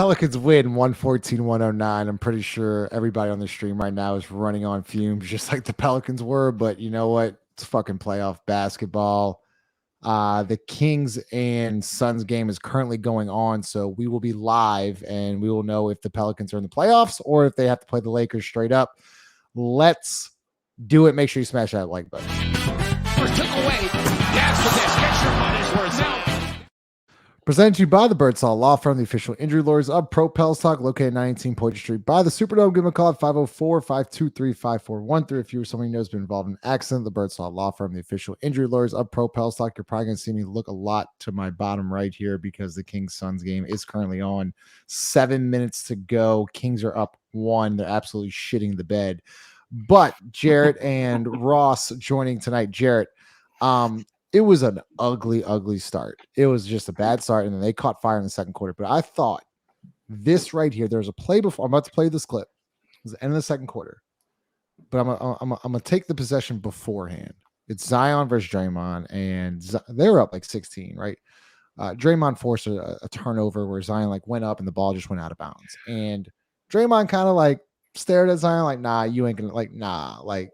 Pelicans win 114-109. I'm pretty sure everybody on the stream right now is running on fumes, just like the Pelicans were. But you know what? It's fucking playoff basketball. The Kings and Suns game is currently going on, so we will be live and we will know if the Pelicans are in the playoffs or if they have to play the Lakers straight up. Let's do it. Make sure you smash that like button. First took away. Gas for this. Get your money's worth now. Presented to you by the Birdsall Lawfirm, the official injury lawyers of Pro Pels Talk, located at 19 Poydras Street by the Superdome. Give them a call at 504-523-5413. If you or someone you know has been involved in an accident, the Birdsall Lawfirm, the official injury lawyers of Pro Pels Talk. You're probably going to see me look a lot to my bottom right here because the Kings-Suns game is currently on. 7 minutes to go. Kings are up 1. They're absolutely shitting the bed. But Jarrett and Ross joining tonight. Jarrett, it was an ugly, ugly start. It was just a bad start, and then they caught fire in the second quarter. But I thought this right here, there's a play before. I'm about to play this clip. It was the end of the second quarter. But I'm gonna take the possession beforehand. It's Zion versus Draymond, and they were up like 16, right? Draymond forced a turnover where Zion like went up and the ball just went out of bounds. And Draymond kind of like stared at Zion like, nah, you ain't gonna like, nah, like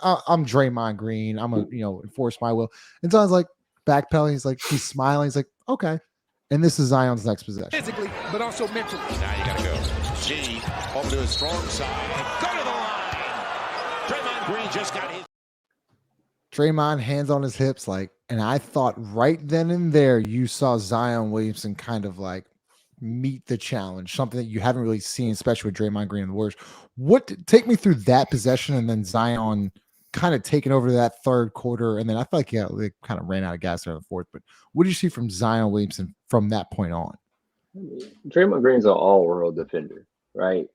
I'm Draymond Green. I'm a, enforce my will. And Zion's like backpedaling. He's like, he's smiling. He's like, okay. And this is Zion's next possession. Physically, but also mentally. Now you gotta go. G over to his strong side and go to the line. Draymond Green just got his. Draymond hands on his hips, like, and I thought right then and there you saw Zion Williamson kind of like meet the challenge, something that you haven't really seen, especially with Draymond Green and the Warriors. Take me through that possession and then Zion kind of taking over that third quarter, and then I feel like they kind of ran out of gas there in the fourth. But what did you see from Zion Williamson from that point on? Draymond Green's an all-world defender, right?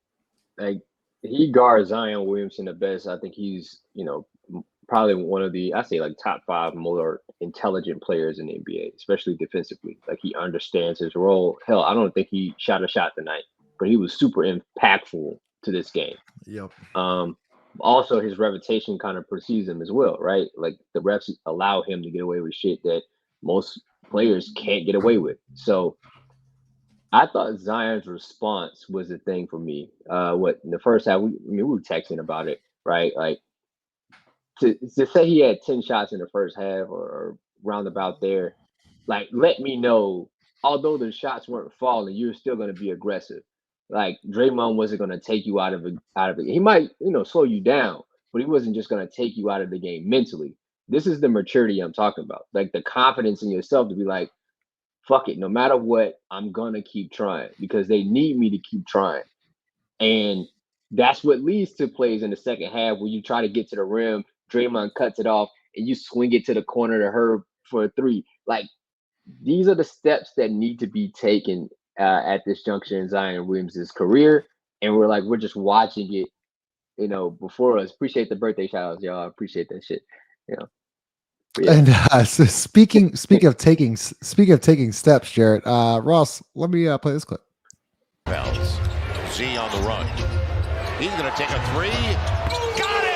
Like he guards Zion Williamson the best. I think he's, probably one of the, I say like top 5 more intelligent players in the NBA, especially defensively. Like he understands his role. Hell, I don't think he shot a shot tonight, but he was super impactful to this game. Yep. Also, his reputation kind of precedes him as well, right? Like the refs allow him to get away with shit that most players can't get away with. So I thought Zion's response was the thing for me. In the first half, we were texting about it, right? Like to say he had 10 shots in the first half or roundabout there, like let me know, although the shots weren't falling, you're still going to be aggressive. Like Draymond wasn't going to take you out of it. He might, slow you down, but he wasn't just going to take you out of the game mentally. This is the maturity I'm talking about. Like the confidence in yourself to be like, fuck it, no matter what, I'm going to keep trying because they need me to keep trying. And that's what leads to plays in the second half where you try to get to the rim, Draymond cuts it off, and you swing it to the corner to Herb for a 3. Like these are the steps that need to be taken at this juncture in Zion Williams' career, and we're just watching it, before us. Appreciate the birthday shout outs, y'all. I appreciate that shit. Yeah. And so speaking of taking steps, Jarrett, Ross, let me play this clip. Pels. Z on the run. He's gonna take a 3. Got it!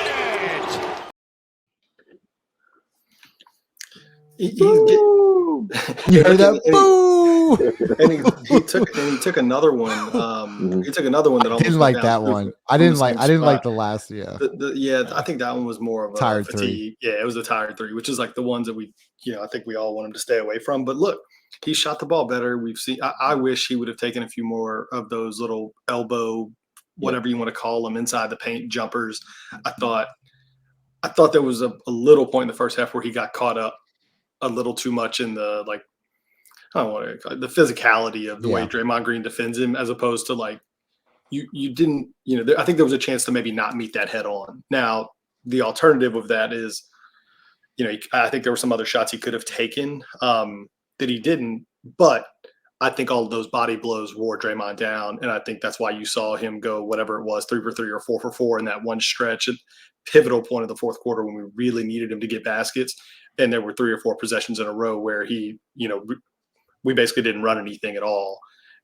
You heard that? Boo! And he took another one. He took another one that almost didn't like that one. I didn't like the last. Yeah. I think that one was more of a tired fatigue. 3. Yeah, it was a tired 3, which is like the ones that we, I think we all want him to stay away from. But look, he shot the ball better. We've seen. I wish he would have taken a few more of those little elbow, whatever you want to call them, inside the paint jumpers. I thought there was a little point in the first half where he got caught up a little too much in the I don't want to call it the physicality of the way Draymond Green defends him, as opposed to like you didn't, I think there was a chance to maybe not meet that head on. Now, the alternative of that is, I think there were some other shots he could have taken that he didn't, but I think all of those body blows wore Draymond down. And I think that's why you saw him go, whatever it was, 3 for 3 or 4 for 4 in that one stretch at pivotal point of the fourth quarter when we really needed him to get baskets. And there were 3 or 4 possessions in a row where he, we basically didn't run anything at all.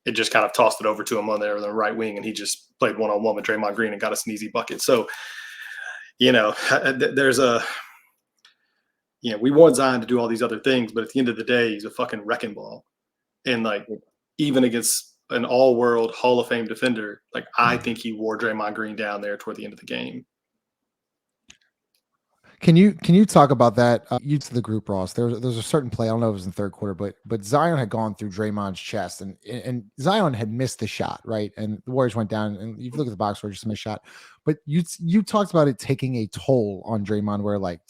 It just kind of tossed it over to him on the right wing, and he just played one-on-one with Draymond Green and got us an easy bucket. So, there's we want Zion to do all these other things, but at the end of the day, he's a fucking wrecking ball. And like, even against an all-world Hall of Fame defender, like I think he wore Draymond Green down there toward the end of the game. Can you talk about that? You to the group, Ross. There's a certain play. I don't know if it was in the third quarter, but Zion had gone through Draymond's chest, and Zion had missed the shot, right? And the Warriors went down, and you look at the box score, just missed shot. But you talked about it taking a toll on Draymond, where like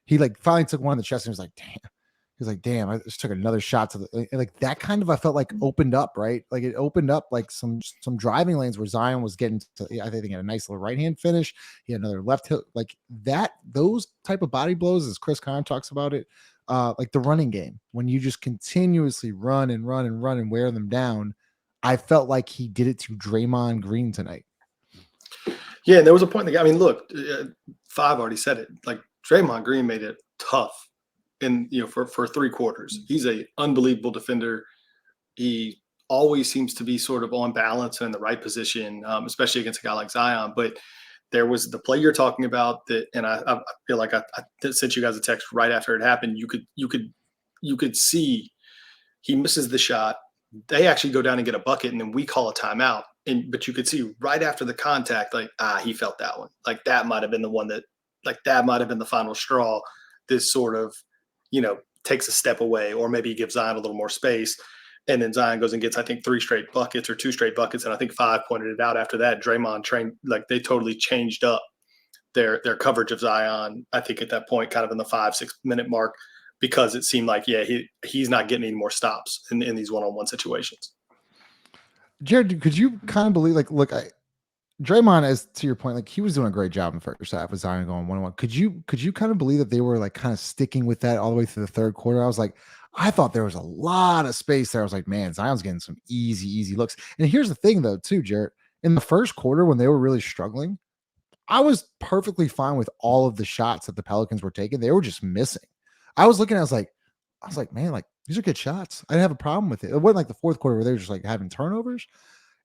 he like finally took one in the chest, and he was like, damn. He's like, damn, I just took another shot to the like that kind of I felt like opened up, right? Like it opened up like some driving lanes where Zion was getting to, I think he had a nice little right hand finish. He had another left hook, like that, those type of body blows, as Chris Conn talks about it, like the running game, when you just continuously run and wear them down. I felt like he did it to Draymond Green tonight. Yeah, and there was a point. I mean, look, Five already said it. Like Draymond Green made it tough. And for 3 quarters, he's a unbelievable defender. He always seems to be sort of on balance and in the right position, especially against a guy like Zion. But there was the play you're talking about that, and I feel like I sent you guys a text right after it happened. You could see he misses the shot. They actually go down and get a bucket, and then we call a timeout. But you could see right after the contact, like he felt that one. Like that might have been the one that might have been the final straw. This sort of takes a step away, or maybe he gives Zion a little more space. And then Zion goes and gets, I think, 3 straight buckets or 2 straight buckets. And I think Five pointed it out after that. Draymond trained, like they totally changed up their coverage of Zion, I think at that point, kind of in the 5-6 minute mark, because it seemed like, he's not getting any more stops in these one-on-one situations. Jared, could you kind of believe, like, look, Draymond, as to your point, like he was doing a great job in the first half with Zion going 1-on-1. Could you kind of believe that they were like kind of sticking with that all the way through the third quarter? I thought there was a lot of space there. I was like, man, Zion's getting some easy looks. And here's the thing though, too, Jared, in the first quarter when they were really struggling, I was perfectly fine with all of the shots that the Pelicans were taking. They were just missing. I was looking, I was like, man, like these are good shots. I didn't have a problem with it. It wasn't like the fourth quarter where they were just like having turnovers.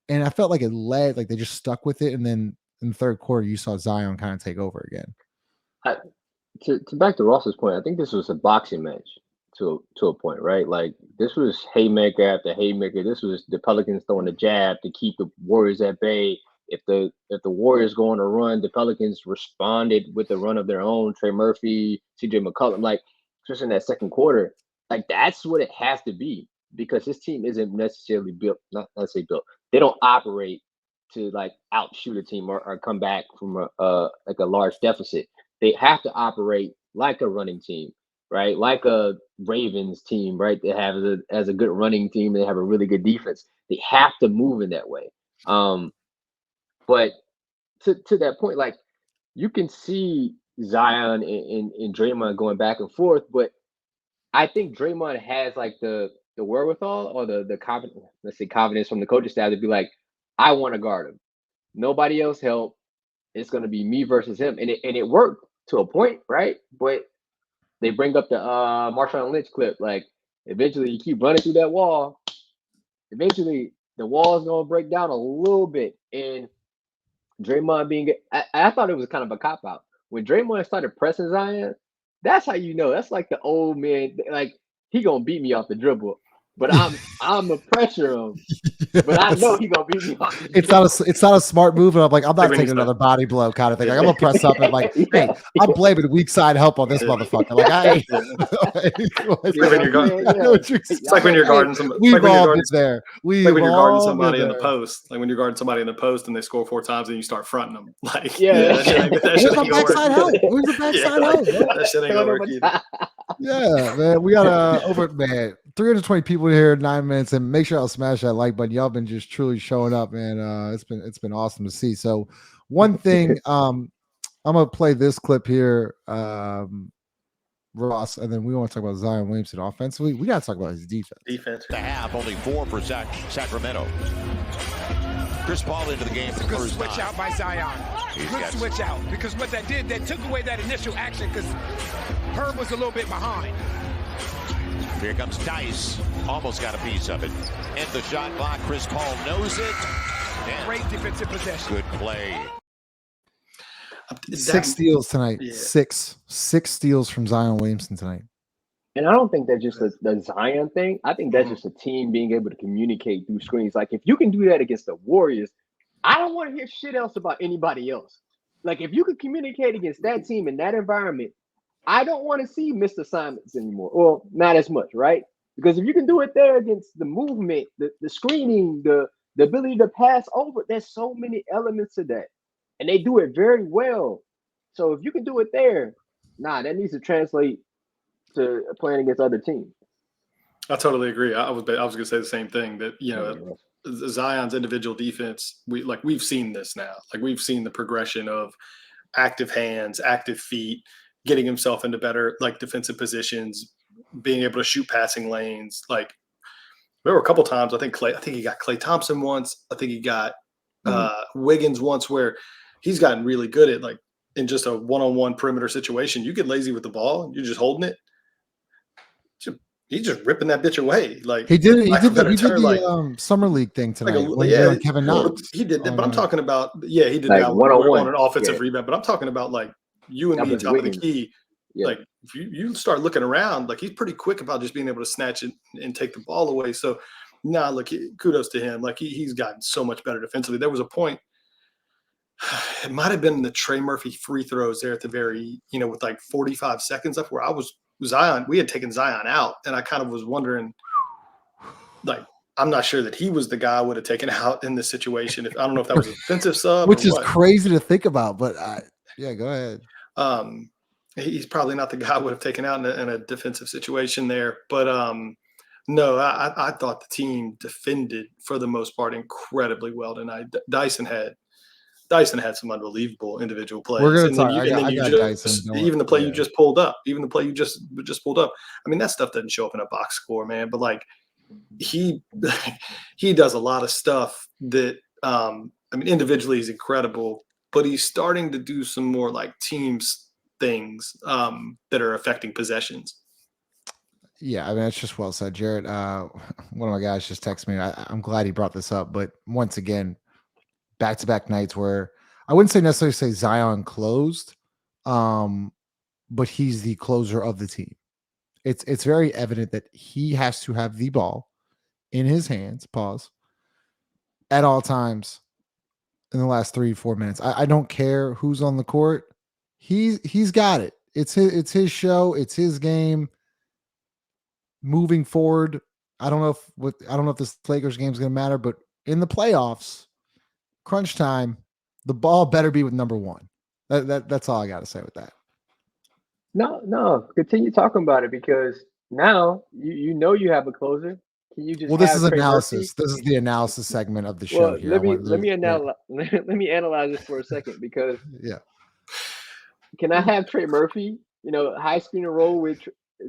And I felt like it led, like they just stuck with it. And then in the third quarter, you saw Zion kind of take over again. To back to Ross's point, I think this was a boxing match to a point, right? Like this was haymaker after haymaker. This was the Pelicans throwing a jab to keep the Warriors at bay. If the Warriors go on a run, the Pelicans responded with a run of their own. Trey Murphy, CJ McCollum, like just in that second quarter, like that's what it has to be, because this team isn't necessarily built, not say built. They don't operate to like outshoot a team or come back from a large deficit. They have to operate like a running team, right? Like a Ravens team, right? They have as a good running team. They have a really good defense. They have to move in that way. But to that point, like you can see Zion and Draymond going back and forth, but I think Draymond has like the wherewithal or the confidence, let's say confidence from the coaching staff to be like, I want to guard him. Nobody else help. It's going to be me versus him. And it worked to a point, right? But they bring up the Marshawn Lynch clip. Like eventually you keep running through that wall. Eventually the wall is going to break down a little bit. And Draymond I thought it was kind of a cop-out. When Draymond started pressing Zion, that's how you know. That's like the old man, like he going to beat me off the dribble. But I'm a pressure him. Yes. But I know he's gonna beat me off. It's not a smart move. And I'm like, I'm not taking another body blow kind of thing. Like, I'm gonna press up and like, hey, I'm blaming weak side help on this motherfucker. Like, it's like when you're guarding somebody. We've all been there. Like when you're guarding somebody in the post. Like when you're guarding somebody in the post and they score 4 times and you start fronting them. Like, where's the backside help? Where's the backside help? That shit ain't gonna work either. Yeah, man. We got 320 people here, 9 minutes, and make sure y'all smash that like button. Y'all been just truly showing up, man. It's been awesome to see. So one thing, I'm gonna play this clip here, Ross, and then we want to talk about Zion Williamson offensively. We gotta talk about his defense. The half, only 4 for Sacramento. Chris Paul into the game for the good first switch time. out by Zion. Good switch out, because what that did, that took away that initial action because Herb was a little bit behind. Here comes Dice. Almost got a piece of it. And the shot clock. Chris Paul knows it. And great defensive possession. Good play. 6 steals tonight. Yeah. Six steals from Zion Williamson tonight. And I don't think that's just the Zion thing. I think that's just a team being able to communicate through screens. Like, if you can do that against the Warriors, I don't want to hear shit else about anybody else. Like, if you can communicate against that team in that environment, I don't want to see missed assignments anymore. Well, not as much, right? Because if you can do it there against the movement, the screening, the ability to pass over, there's so many elements to that. And they do it very well. So if you can do it there, that needs to translate to playing against other teams. I totally agree. I was going to say the same thing, that, Zion's individual defense, we've seen this now. Like, we've seen the progression of active hands, active feet, getting himself into better defensive positions, being able to shoot passing lanes. Like, there were a couple times, I think he got Klay Thompson once. I think he got Wiggins once, where he's gotten really good at, in just a one-on-one perimeter situation, you get lazy with the ball, you're just holding it. He's just ripping that bitch away. Like, he did the summer league thing tonight. Kevin Knox. He did that, but I'm talking about he did that one-on-one on an offensive rebound. But I'm talking about you and me top of the key. Yeah. Like, if you start looking around, he's pretty quick about just being able to snatch it and take the ball away. So, kudos to him. He's gotten so much better defensively. There was a point, it might have been the Trey Murphy free throws there at the very, with 45 seconds left, where we had taken Zion out, and I kind of was wondering, I'm not sure that he was the guy I would have taken out in this situation. I don't know if that was a defensive sub, which is crazy to think about, but go ahead. He's probably not the guy I would have taken out in a defensive situation there. But no, I thought the team defended for the most part incredibly well tonight. Dyson had some unbelievable individual plays. We're going to talk. Dyson. Even the play you just pulled up. Even the play you just pulled up. I mean, that stuff doesn't show up in a box score, man. But he does a lot of stuff that individually he's incredible, but he's starting to do some more teams things that are affecting possessions. Yeah, it's just well said, Jared. One of my guys just texted me. I'm glad he brought this up, but once again, back-to-back nights where I wouldn't necessarily say Zion closed, but he's the closer of the team. It's very evident that he has to have the ball in his hands, at all times in the last 3-4 minutes. I don't care who's on the court. He's got it. It's his show. It's his game. Moving forward, I don't know if this Lakers game is going to matter, but in the playoffs, crunch time, the ball better be with number one. That's all I got to say with that. No, continue talking about it, because now you have a closer. Can you just? Well, this is analysis. This is the analysis segment of the show. Here. Let me analyze this for a second, because can I have Trey Murphy? High screen and roll with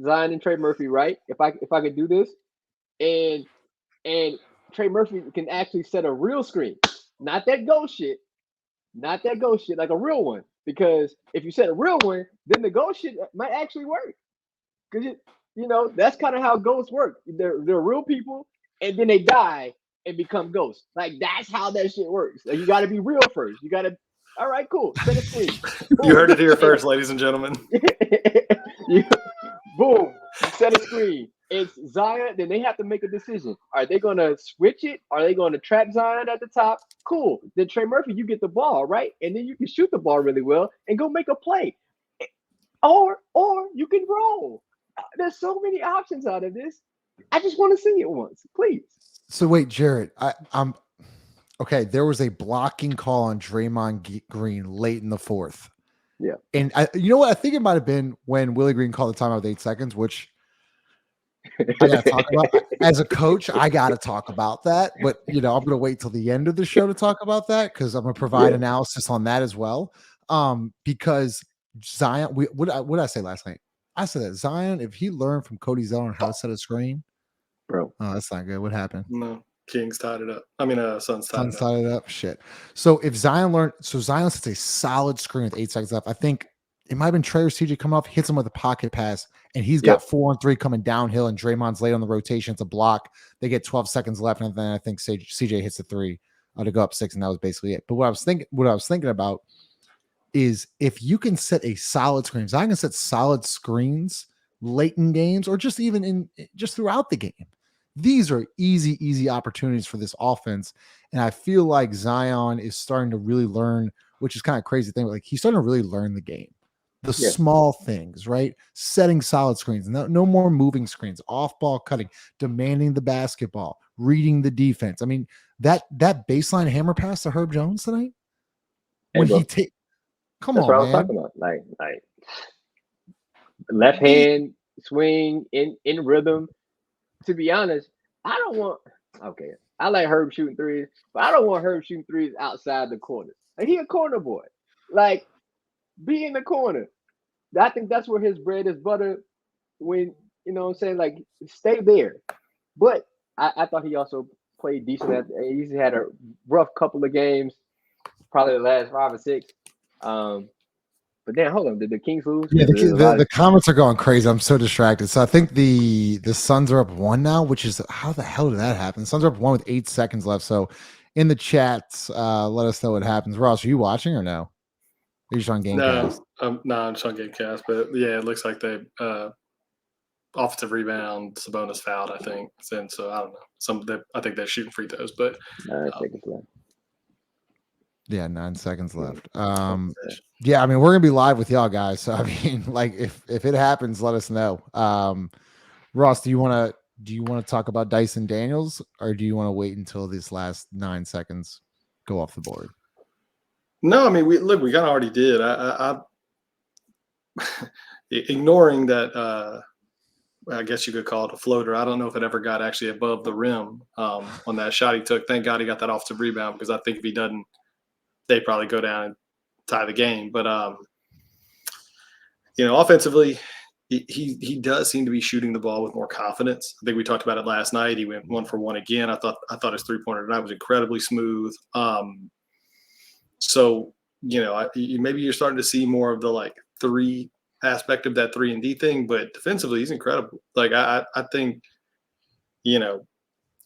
Zion and Trey Murphy, right? If I could do this, and Trey Murphy can actually set a real screen, not that ghost shit, like a real one. Because if you set a real one, then the ghost shit might actually work. Because that's kind of how ghosts work. They're real people, and then they die and become ghosts. That's how that shit works. You got to be real first. You got to. All right, cool. Set a screen. You heard it here first, ladies and gentlemen. Boom. Set a screen. It's Zion. Then they have to make a decision. Are they going to switch it? Are they going to trap Zion at the top? Cool. Then Trey Murphy, you get the ball, right? And then you can shoot the ball really well and go make a play. Or you can roll. There's so many options out of this. I just want to see it once, please. So wait, Jared, I'm okay. There was a blocking call on Draymond Green late in the fourth. Yeah. And you know what? I think it might have been when Willie Green called the timeout with 8 seconds, which I got to talk about. As a coach, I got to talk about that. But, I'm going to wait till the end of the show to talk about that, because I'm going to provide analysis on that as well. Because Zion, what did I say last night? I said that Zion, if he learned from Cody Zeller on how to set a screen, bro. Oh, that's not good. What happened? No, Kings tied it up. Suns tied it up. Shit. So if Zion sets a solid screen with 8 seconds left. I think it might have been Trey or CJ come off, hits him with a pocket pass, and he's got 4-on-3 coming downhill, and Draymond's late on the rotation. It's a block. They get 12 seconds left, and then I think CJ hits the 3 to go up 6, and that was basically it. But what I was thinking about is if you can set a solid screen, Zion can set solid screens late in games or just even just throughout the game. These are easy opportunities for this offense. And I feel like Zion is starting to really learn, which is kind of crazy thing. Like he's starting to really learn the game. The small things, right? Setting solid screens, no more moving screens, off ball cutting, demanding the basketball, reading the defense. I mean, that baseline hammer pass to Herb Jones tonight, when he come that's on, what I was man. talking about. Like left hand swing in rhythm. To be honest, I don't want. Okay, I like Herb shooting threes, but I don't want Herb shooting threes outside the corner. Like he a corner boy. Like be in the corner. I think that's where his bread is butter. When you know what I'm saying, like stay there. But I thought he also played decent. He's had a rough couple of games, probably the last 5 or 6. But then hold on, did the Kings lose? Yeah, the comments are going crazy. I'm so distracted. So I think the Suns are up 1 now, which is how the hell did that happen? The Suns are up 1 with 8 seconds left. So in the chats, let us know what happens. Ross, are you watching or no? Are you just on Gamecast? No, I'm just on Gamecast. But yeah, it looks like they offensive rebound, Sabonis fouled, I think. And so I don't know. I think they're shooting free throws, but 9 seconds left. Yeah, 9 seconds left. Yeah, I mean, we're gonna be live with y'all guys. So I mean, like if it happens, let us know. Ross, do you want to talk about Dyson Daniels, or do you want to wait until these last 9 seconds go off the board? No, I mean we kind of already did. I ignoring that. I guess you could call it a floater. I don't know if it ever got actually above the rim on that shot he took. Thank God he got that offensive rebound, because I think if he doesn't, they probably go down and tie the game. But offensively, he does seem to be shooting the ball with more confidence. I think we talked about it last night. He went 1 for 1 again. I thought his 3-pointer tonight was incredibly smooth. So maybe you're starting to see more of the like 3 aspect of that 3 and D thing, but defensively he's incredible. Like I think,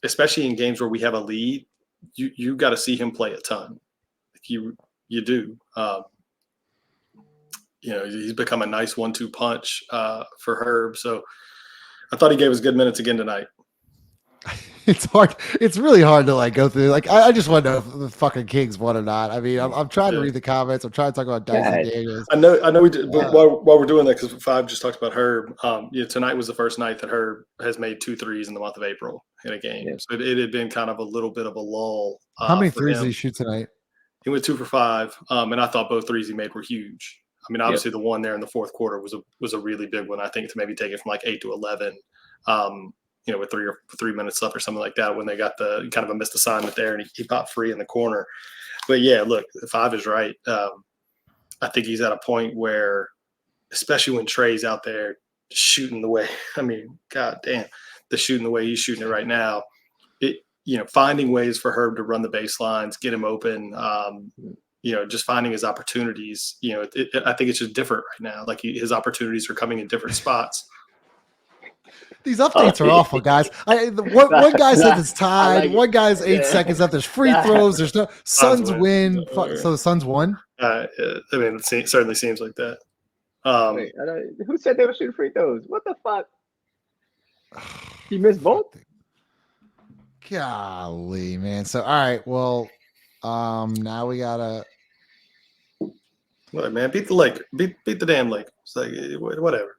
especially in games where we have a lead, you got to see him play a ton. You do. He's become a nice 1-2 punch for Herb. So I thought he gave us good minutes again tonight. It's hard. It's really hard to like go through. Like I just want to know if the fucking Kings won or not. I mean, I'm trying to read the comments. I'm trying to talk about Dyson Daniels. I know we did. But while we're doing that, because Five just talked about Herb. Tonight was the first night that Herb has made 2 threes in the month of April in a game. Yeah. So it had been kind of a little bit of a lull. How many threes did he shoot tonight? He went 2 for 5, and I thought both threes he made were huge. I mean, obviously the one there in the fourth quarter was a really big one. I think to maybe take it from like 8 to 11. With 3 minutes left or something like that, when they got the kind of a missed assignment there, and he popped free in the corner. But yeah, look, Five is right. I think he's at a point where, especially when Trey's out there shooting the way, I mean, god damn, the shooting the way he's shooting it right now, finding ways for Herb to run the baselines, get him open, just finding his opportunities. I think it's just different right now. Like his opportunities are coming in different spots. These updates are awful, guys. One guy says it's tied. One guy's 8 seconds left. There's free throws. There's no Suns win. So the Suns won. I mean, it certainly seems like that. Wait, who said they were shooting free throws? What the fuck? He missed both. Golly, man. So all right, well, now we gotta. What, man? Beat the Lakers. Beat the damn Lakers. It's like whatever.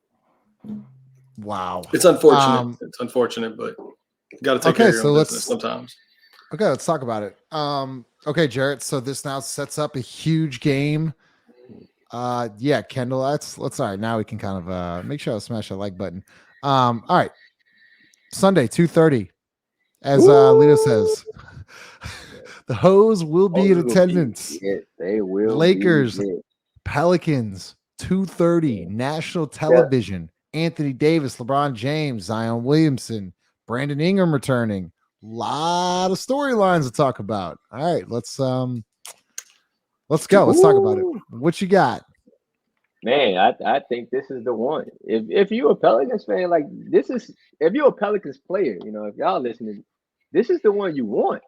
Wow. It's unfortunate. It's unfortunate, but you got to take care of your own business sometimes. Okay, let's talk about it. Okay, Jarrett. So this now sets up a huge game. Yeah, Kendall. Let's all right. Now we can kind of make sure I smash that like button. All right. Sunday, 2:30. As Lito says, the Hoes will be in attendance. They will. Lakers, Pelicans, 2:30, national television. Anthony Davis, LeBron James, Zion Williamson, Brandon Ingram returning. A lot of storylines to talk about. All right, let's go. Let's talk about it. What you got? Man, I think this is the one. If you're a Pelicans fan, like if you're a Pelicans player, if y'all listening, this is the one you want.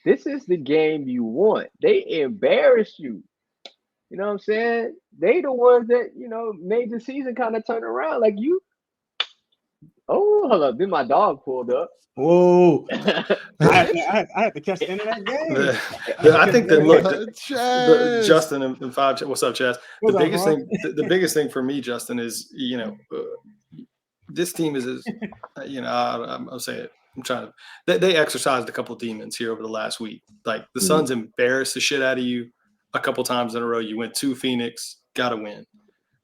This is the game you want. They embarrass you. You know what I'm saying? They the ones that, made the season kind of turn around. Like you Oh, hold up. Then my dog pulled up. Whoa. I had to catch the end of that game. I think that look, Chaz. Justin and Five. What's up, Chaz? What's The up, biggest bro? thing, the biggest thing for me, Justin, is this team is I'll say it. I'm trying to. They exercised a couple of demons here over the last week. Like the Suns embarrassed the shit out of you a couple times in a row. You went to Phoenix, got to win.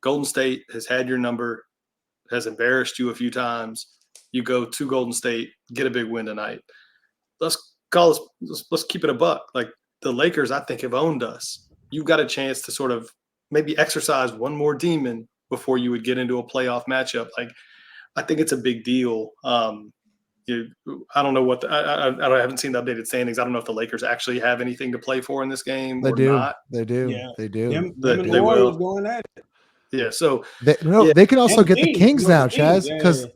Golden State has had your number, has embarrassed you a few times. You go to Golden State, get a big win tonight. Let's keep it a buck. Like the Lakers, I think, have owned us. You've got a chance to sort of maybe exercise one more demon before you would get into a playoff matchup. Like I think it's a big deal. I don't know what I haven't seen the updated standings. I don't know if the Lakers actually have anything to play for in this game They or do. not. They do. Yeah. They do. Them They and the Warriors will. going at it. Yeah. So They can also And get the Kings now, Chaz, Yeah, because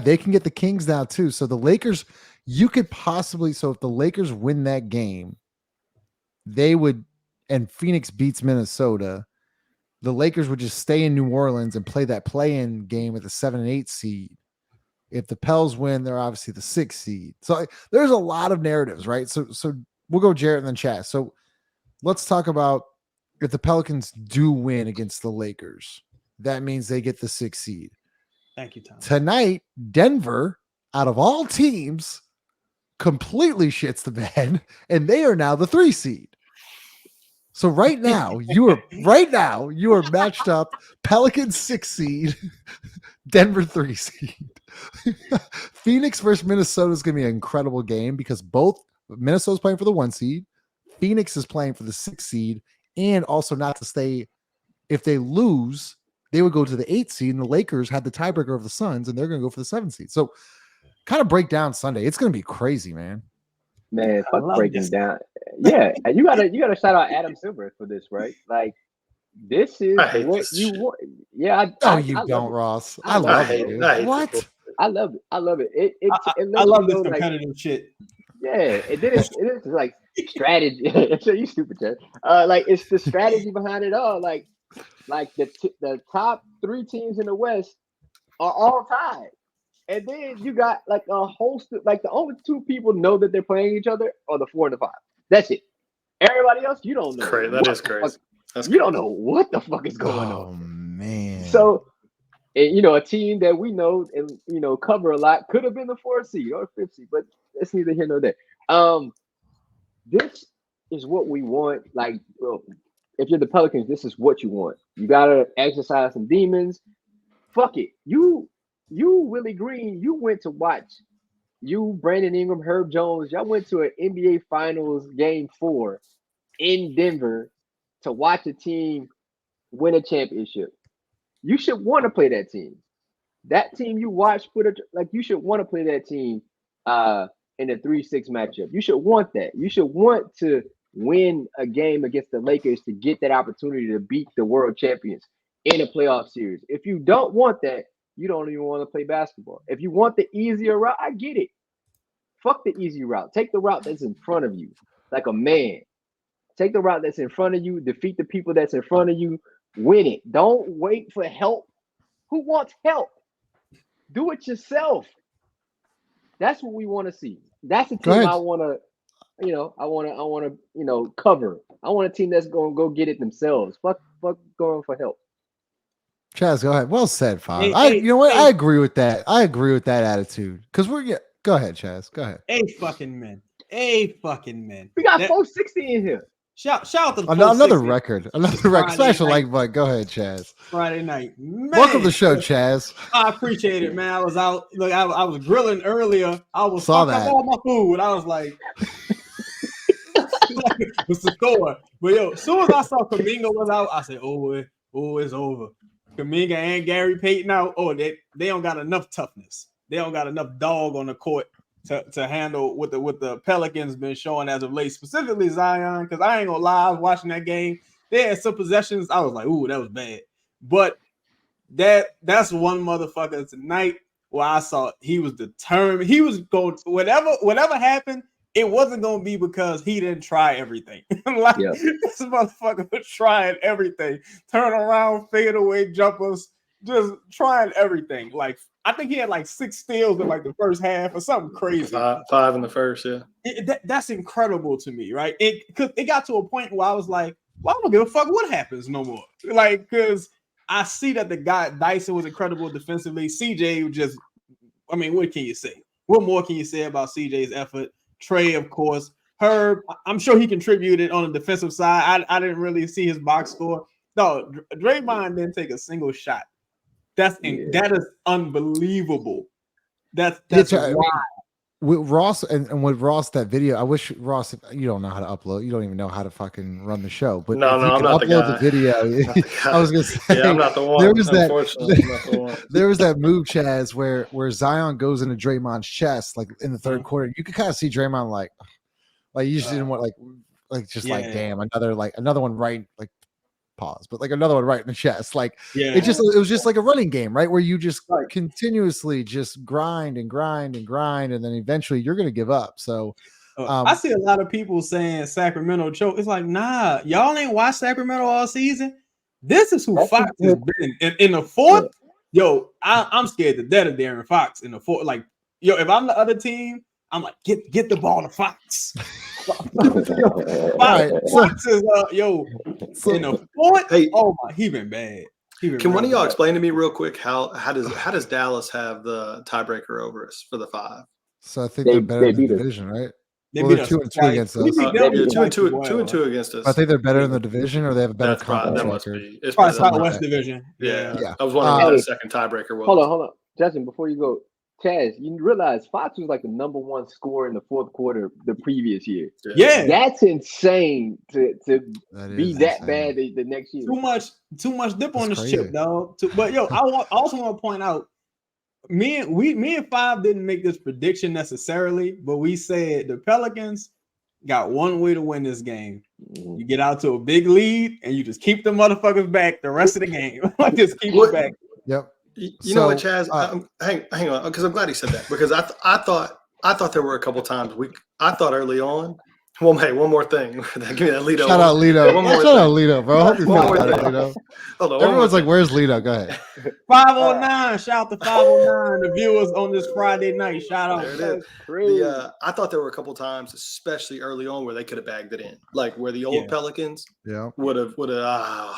they can get the Kings now too. So the Lakers, you could possibly. So if the Lakers win that game, they would, and Phoenix beats Minnesota, the Lakers would just stay in New Orleans and play that play-in game with the 7 and 8 seed. If the Pels win, they're obviously the 6 seed. So there's a lot of narratives, right? So we'll go Jarrett and then Chaz. So let's talk about if the Pelicans do win against the Lakers, that means they get the 6 seed. Thank you, Tom. Tonight, Denver, out of all teams, completely shits the bed, and they are now the 3 seed. So right now, you are matched up. Pelicans 6 seed, Denver 3 seed. Phoenix versus Minnesota is going to be an incredible game because both Minnesota's playing for the 1 seed, Phoenix is playing for the 6 seed, and also not to stay. If they lose, they would go to the 8 seed, and the Lakers had the tiebreaker of the Suns, and they're going to go for the 7 seed. So, kind of break down Sunday. It's going to be crazy, man. Man, fuck breaking down. Yeah, you gotta shout out Adam Silver for this, right? Like, this is what you want. Yeah, I don't, Ross. I love it, dude. What? I love it. I love it. I love this competitive shit. Yeah, it is like strategy. So you stupid, Chad. Like it's the strategy behind it all. Like the top 3 teams in the West are all tied. And then you got like a host of, like the only 2 people know that they're playing each other are the 4 and the 5. That's it. Everybody else, you don't know. Crazy. That is crazy. You don't know what the fuck is going on. Oh man. So, and, a team that we know and cover a lot could have been the 4th seed or 5th seed, but it's neither here nor there. This is what we want. Like, if you're the Pelicans, this is what you want. You gotta exercise some demons. Fuck it. You Willie Green, you went to watch. You, Brandon Ingram, Herb Jones, y'all went to an NBA Finals Game 4 in Denver to watch a team win a championship. You should want to play that team. That team you watch, you should want to play that team in a 3-6 matchup. You should want that. You should want to win a game against the Lakers to get that opportunity to beat the world champions in a playoff series. If you don't want that, you don't even want to play basketball. If you want the easier route, I get it. Fuck the easy route. Take the route that's in front of you, like a man. Take the route that's in front of you, defeat the people that's in front of you, win it. Don't wait for help. Who wants help? Do it yourself. That's what we want to see. That's the team I want to, cover. I want a team that's going to go get it themselves. Fuck going for help. Chaz, go ahead. Well said, Five. You know what? I agree with that. I agree with that attitude. Because go ahead, Chaz. Go ahead. Fucking men. We got 460 in here. Shout out to another record. Special like button. Go ahead, Chaz. Friday night. Man, welcome to the show, Chaz. I appreciate it, man. I was out. Look, I was grilling earlier. I was fucking up all my food. I was like, what's the score? But as soon as I saw Kuminga was out, I said, it's over. Kuminga and Gary Payton out. They don't got enough toughness. They don't got enough dog on the court to handle what the Pelicans been showing as of late, specifically Zion. Because I ain't gonna lie, I was watching that game. They had some possessions. I was like, that was bad. But that's one motherfucker tonight where I saw he was determined. He was going whatever happened. It wasn't gonna be because he didn't try everything. This motherfucker was trying everything. Turn around, fade away jumpers, just trying everything. Like I think he had like 6 steals in like the first half or something crazy. 5 in the first, yeah. That's incredible to me, right? Because it got to a point where I was like, well, I don't give a fuck what happens no more. Like, because I see that the guy Dyson was incredible defensively. CJ just, I mean, what can you say? What more can you say about CJ's effort? Trey, of course. Herb, I'm sure he contributed on the defensive side. I didn't really see his box score. No, Draymond didn't take a single shot. That is unbelievable. That's wild. With Ross and with Ross, that video, I wish Ross, you don't know how to upload, you don't even know how to fucking run the show. But no, I'm not upload the video. I was gonna say, yeah, I'm not the one. There was I'm not the one. There was that move, Chaz, where Zion goes into Draymond's chest, like in the third quarter. You could kind of see Draymond like you just didn't want like damn, another one right, like pause, but like another one right in the chest. Like it was just like a running game, right? Where you just continuously just grind and grind and grind, and then eventually you're gonna give up. So I see a lot of people saying Sacramento choke. It's like, nah, y'all ain't watched Sacramento all season. This is who Fox has been in the fourth. Yo, I'm scared to death of Darren Fox in the fourth. Like, yo, if I'm the other team, I'm like, get the ball to Fox. Fox is in the fourth. Hey, oh my, he been bad. Can one of y'all explain to me real quick how does Dallas have the tiebreaker over us for the 5? So I think they're better in the division, right? They're 2-2 against us. 2-2 against us. I think they're better in the division, or they have a better conference record. It's probably Southwest Division. Yeah. I was wondering what the second tiebreaker was. Hold on, Justin. Before you go, Chaz, you realize Fox was like the number 1 scorer in the fourth quarter the previous year. Yeah, that's insane to be that bad the next year. Too much dip on the ship, dog. But yo, I also want to point out, me and Five didn't make this prediction necessarily, but we said the Pelicans got one way to win this game. You get out to a big lead and you just keep the motherfuckers back the rest of the game. Like just keep it back. Yep. You know what, Chaz? Hang on, because I'm glad he said that, because I thought there were a couple times I thought early on. Well, hey, one more thing. Give me that Lito. Shout out Lito. Shout out Lito, bro. I hope you feel better, Lito. Hold on, everyone's like, "Where's Lito?" Go ahead. 509. Shout out to 509. The viewers on this Friday night. Shout out. There it is. I thought there were a couple times, especially early on, where they could have bagged it in, like where the old Pelicans would have.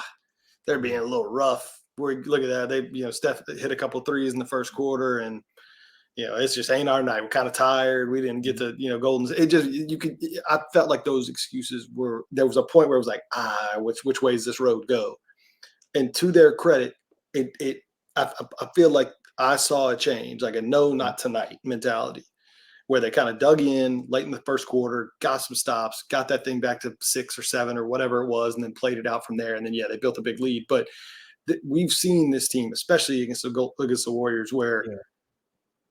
They're being a little rough. Look at that. They, Steph hit a couple threes in the first quarter, and it's just ain't our night. We're kind of tired. We didn't get to, Golden. It just I felt like those excuses were. There was a point where it was like, which way does this road go? And to their credit, I feel like I saw a change, like a no, not tonight mentality, where they kind of dug in late in the first quarter, got some stops, got that thing back to 6 or 7 or whatever it was, and then played it out from there. And then they built a big lead, but. We've seen this team, especially against the Warriors, where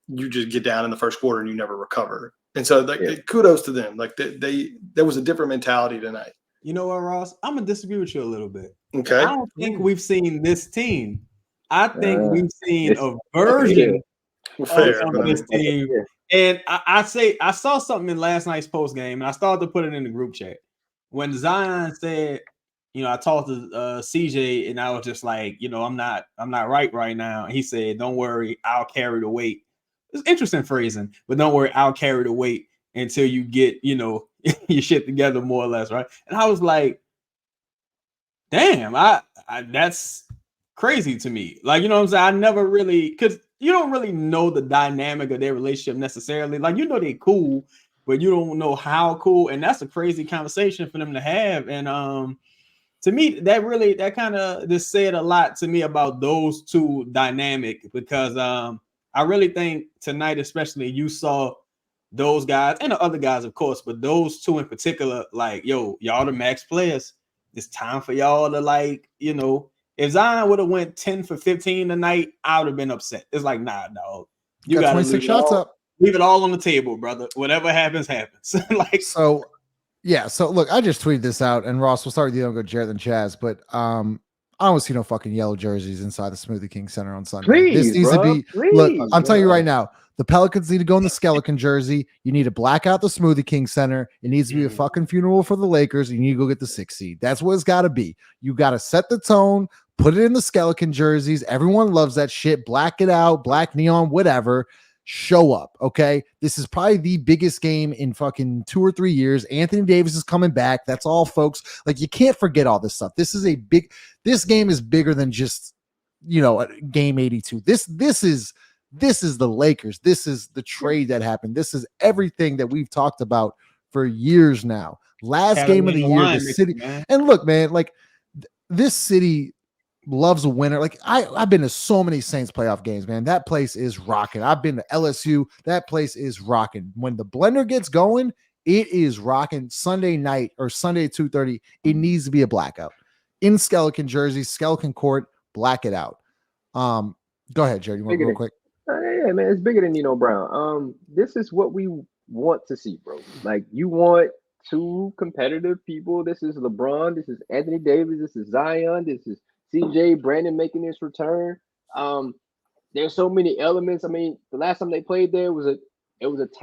you just get down in the first quarter and you never recover. And so, kudos to them. Like there was a different mentality tonight. You know what, Ross? I'm gonna disagree with you a little bit. Okay. I don't think we've seen this team. I think we've seen a version of this team. And I saw something in last night's post game, and I started to put it in the group chat when Zion said. I talked to CJ, and I was just like, I'm not right now. And he said, "Don't worry, I'll carry the weight." It's interesting phrasing, but don't worry, I'll carry the weight until you get, your shit together, more or less, right? And I was like, "Damn, I that's crazy to me." Like, you know what I'm saying? I never really, because you don't really know the dynamic of their relationship necessarily. Like, they cool, but you don't know how cool, and that's a crazy conversation for them to have. And to me, that kind of just said a lot to me about those two dynamic, because I really think tonight, especially, you saw those guys and the other guys, of course, but those two in particular, like, y'all the max players. It's time for y'all to if Zion would have went 10 for 15 tonight, I would have been upset. It's like, nah, dog. You got 26 shots up. Leave it all on the table, brother. Whatever happens, happens. So. Yeah, so look, I just tweeted this out, and Ross, we'll start with you. I'll go Jared and Chaz, but I don't see no fucking yellow jerseys inside the Smoothie King Center on Sunday. Please, this needs to be. Look, I'm telling you right now, the Pelicans need to go in the skeleton jersey. You need to black out the Smoothie King Center. It needs to be a fucking funeral for the Lakers. You need to go get the 6th seed. That's what it's got to be. You got to set the tone. Put it in the skeleton jerseys. Everyone loves that shit. Black it out, black neon, whatever. Show up, okay? This is probably the biggest game in fucking 2 or 3 years. Anthony Davis is coming back. That's all, folks. Like, you can't forget all this stuff. This game is bigger than just, game 82. This is the Lakers. This is the trade that happened. This is everything that we've talked about for years now. Last game of the year, the city. And look, man, like this city loves a winner. Like I've been to so many Saints playoff games, man. That place is rocking. I've been to LSU. That place is rocking. When the blender gets going, it is rocking. Sunday night or Sunday at 2:30, it needs to be a blackout. In skeleton jersey, skeleton court, black it out. Go ahead, Jared. You want to go real quick? Yeah, man, it's bigger than Nino Brown. This is what we want to see, bro. Like, you want two competitive people. This is LeBron. This is Anthony Davis. This is Zion. This is CJ Brandon making his return. There's so many elements. I mean, the last time they played there was a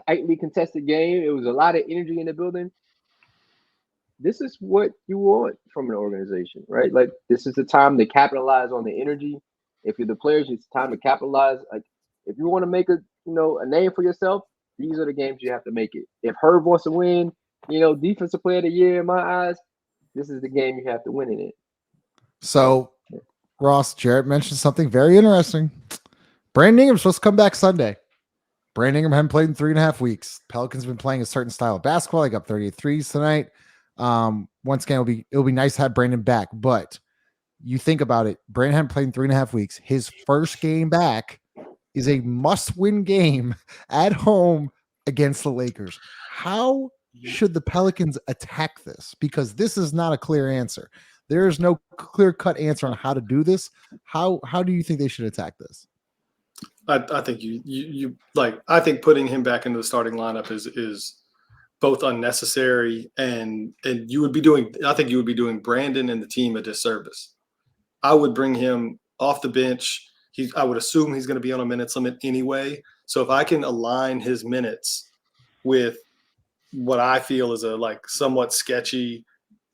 tightly contested game. It was a lot of energy in the building. This is what you want from an organization, right? Like, this is the time to capitalize on the energy. If you're the players, it's time to capitalize. Like, if you want to make a name for yourself, these are the games you have to make it. If Herb wants to win, defensive player of the year in my eyes, this is the game you have to win in it. So, Ross, Jarrett mentioned something very interesting. Brandon Ingram's supposed to come back Sunday. Brandon Ingram hadn't played in 3.5 weeks. Pelicans have been playing a certain style of basketball. They got 38 threes tonight. Once again, it'll be nice to have Brandon back, but you think about it. Brandon hadn't played in 3.5 weeks. His first game back is a must-win game at home against the Lakers. How should the Pelicans attack this? Because this is not a clear answer. There is no clear-cut answer on how to do this. How do you think they should attack this? I think I think putting him back into the starting lineup is both unnecessary and you would be doing Brandon and the team a disservice. I would bring him off the bench. I would assume he's going to be on a minutes limit anyway. So if I can align his minutes with what I feel is a somewhat sketchy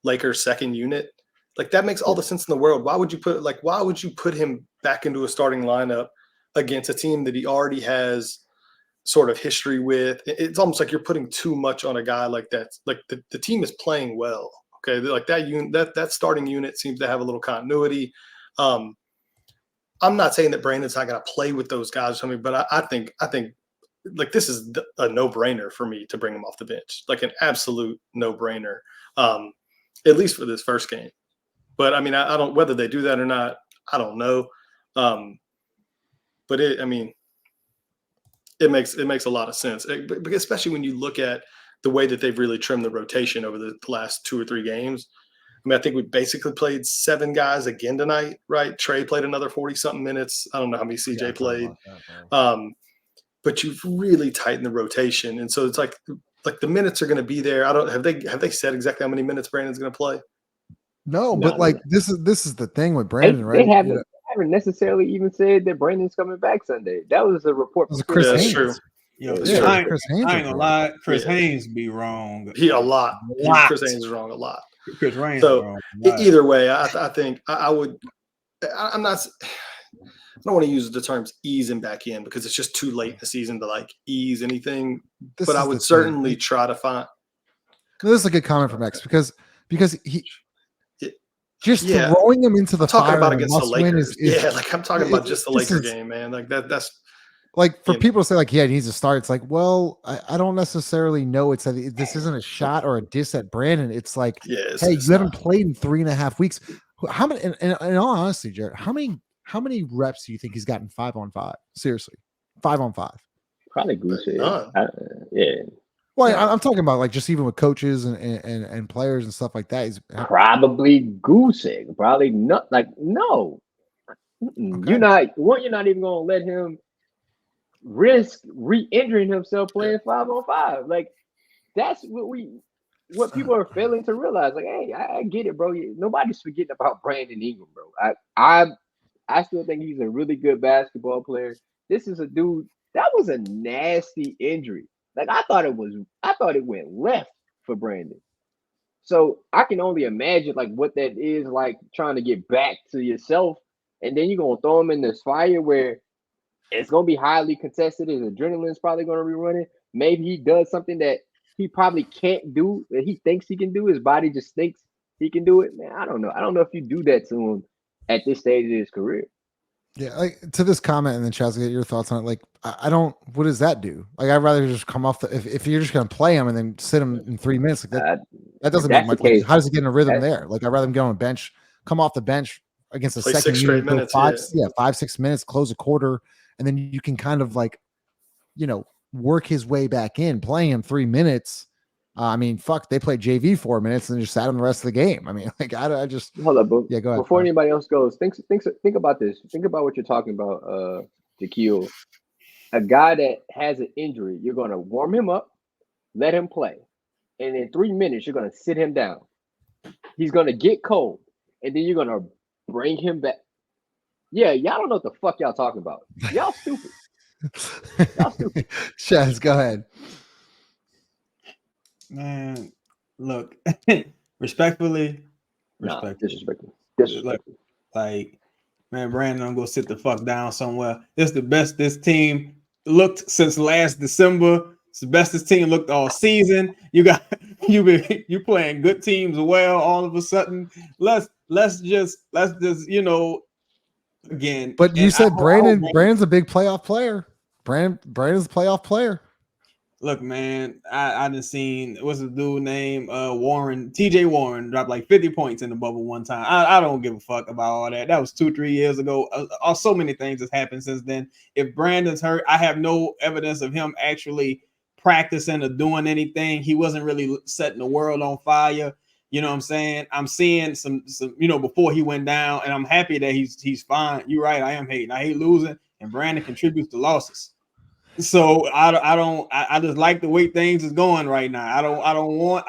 Lakers second unit, that makes all the sense in the world. Why would you put him back into a starting lineup against a team that he already has sort of history with? It's almost like you're putting too much on a guy like that. Like the team is playing well. Okay. Like that starting unit seems to have a little continuity. I'm not saying that Brandon's not going to play with those guys or something, but I think this is a no-brainer for me to bring him off the bench, like an absolute no-brainer, at least for this first game. But I mean, I don't, whether they do that or not, I don't know. But it makes a lot of sense, especially when you look at the way that they've really trimmed the rotation over the last 2 or 3 games. I mean, I think we basically played 7 guys again tonight, right? Trey played another 40-something minutes. I don't know how many CJ played. But you've really tightened the rotation. And so it's like the minutes are going to be there. Have they said exactly how many minutes Brandon's going to play? No, but this is the thing with Brandon, right? They haven't necessarily even said that Brandon's coming back Sunday. That was a report. It was Chris Haynes. True. Chris Haynes. I ain't gonna lie. Chris Haynes be wrong. Chris Haynes is wrong a lot. Chris Haynes. So either way, I think I would. I'm not. I don't want to use the terms ease him back in because it's just too late in the season to ease anything. But I would certainly try to find. This is a good comment from X because he. Throwing him into the fire about against the Lakers. I'm talking about just the Laker game, man. That's for people to say he needs to start. It's well, I don't necessarily know. This isn't a shot or a diss at Brandon. It's hey, you haven't played in 3.5 weeks. How many? In all honesty, Jared, how many reps do you think he's gotten 5-on-5? Seriously, 5-on-5. Probably Goose. Yeah. Well, I'm talking about just even with coaches and players and stuff like that. He's probably goose egg. Probably not. No. Okay. You're not even gonna let him risk re-injuring himself playing 5-on-5. That's what people are failing to realize. Hey, I get it, bro. Nobody's forgetting about Brandon Ingram, bro. I still think he's a really good basketball player. This is a dude that was a nasty injury. I thought it went left for Brandon. So I can only imagine like what that is like trying to get back to yourself, and then you're gonna throw him in this fire where it's gonna be highly contested. His adrenaline's probably gonna be running. Maybe he does something that he probably can't do that he thinks he can do. His body just thinks he can do it. Man, I don't know. I don't know if you do that to him at this stage of his career. Yeah, like to this comment, and then Chaz, get your thoughts on it. Like, I don't. What does that do? Like, I'd rather just come off the. If you're just gonna play him and then sit him in 3 minutes, like that doesn't make much. Like, how does he get in a rhythm there? Like, I'd rather him get on a bench, come off the bench against a second unit, minutes, 5-6 minutes, close a quarter, and then you can kind of like, work his way back in. Playing him 3 minutes. I mean, fuck, they played JV 4 minutes and just sat him the rest of the game. I mean, like, I just hold up, yeah, go ahead. Before anybody else goes, think about this. Think about what you're talking about, Jaquil. A guy that has an injury, you're gonna warm him up, let him play, and in 3 minutes you're gonna sit him down. He's gonna get cold, and then you're gonna bring him back. Yeah, y'all don't know what the fuck y'all talking about. Y'all stupid. Y'all stupid. Chaz, go ahead. Man, look, respectfully. Disrespectful. Like, man, Brandon, I'm gonna sit the fuck down somewhere. This is the best this team looked since last December. It's the best this team looked all season. You playing good teams well. All of a sudden, let's just again. But you said Brandon's a big playoff player. Brandon's a playoff player. Look, man, I done seen what's the dude named Warren, TJ Warren dropped like 50 points in the bubble one time. I don't give a fuck about all that. That was 2-3 years ago. So many things has happened since then. If Brandon's hurt, I have no evidence of him actually practicing or doing anything. He wasn't really setting the world on fire. You know what I'm saying? I'm seeing some before he went down, and I'm happy that he's fine. You're right. I am hating. I hate losing, and Brandon contributes to losses. So I just like the way things is going right now. I don't want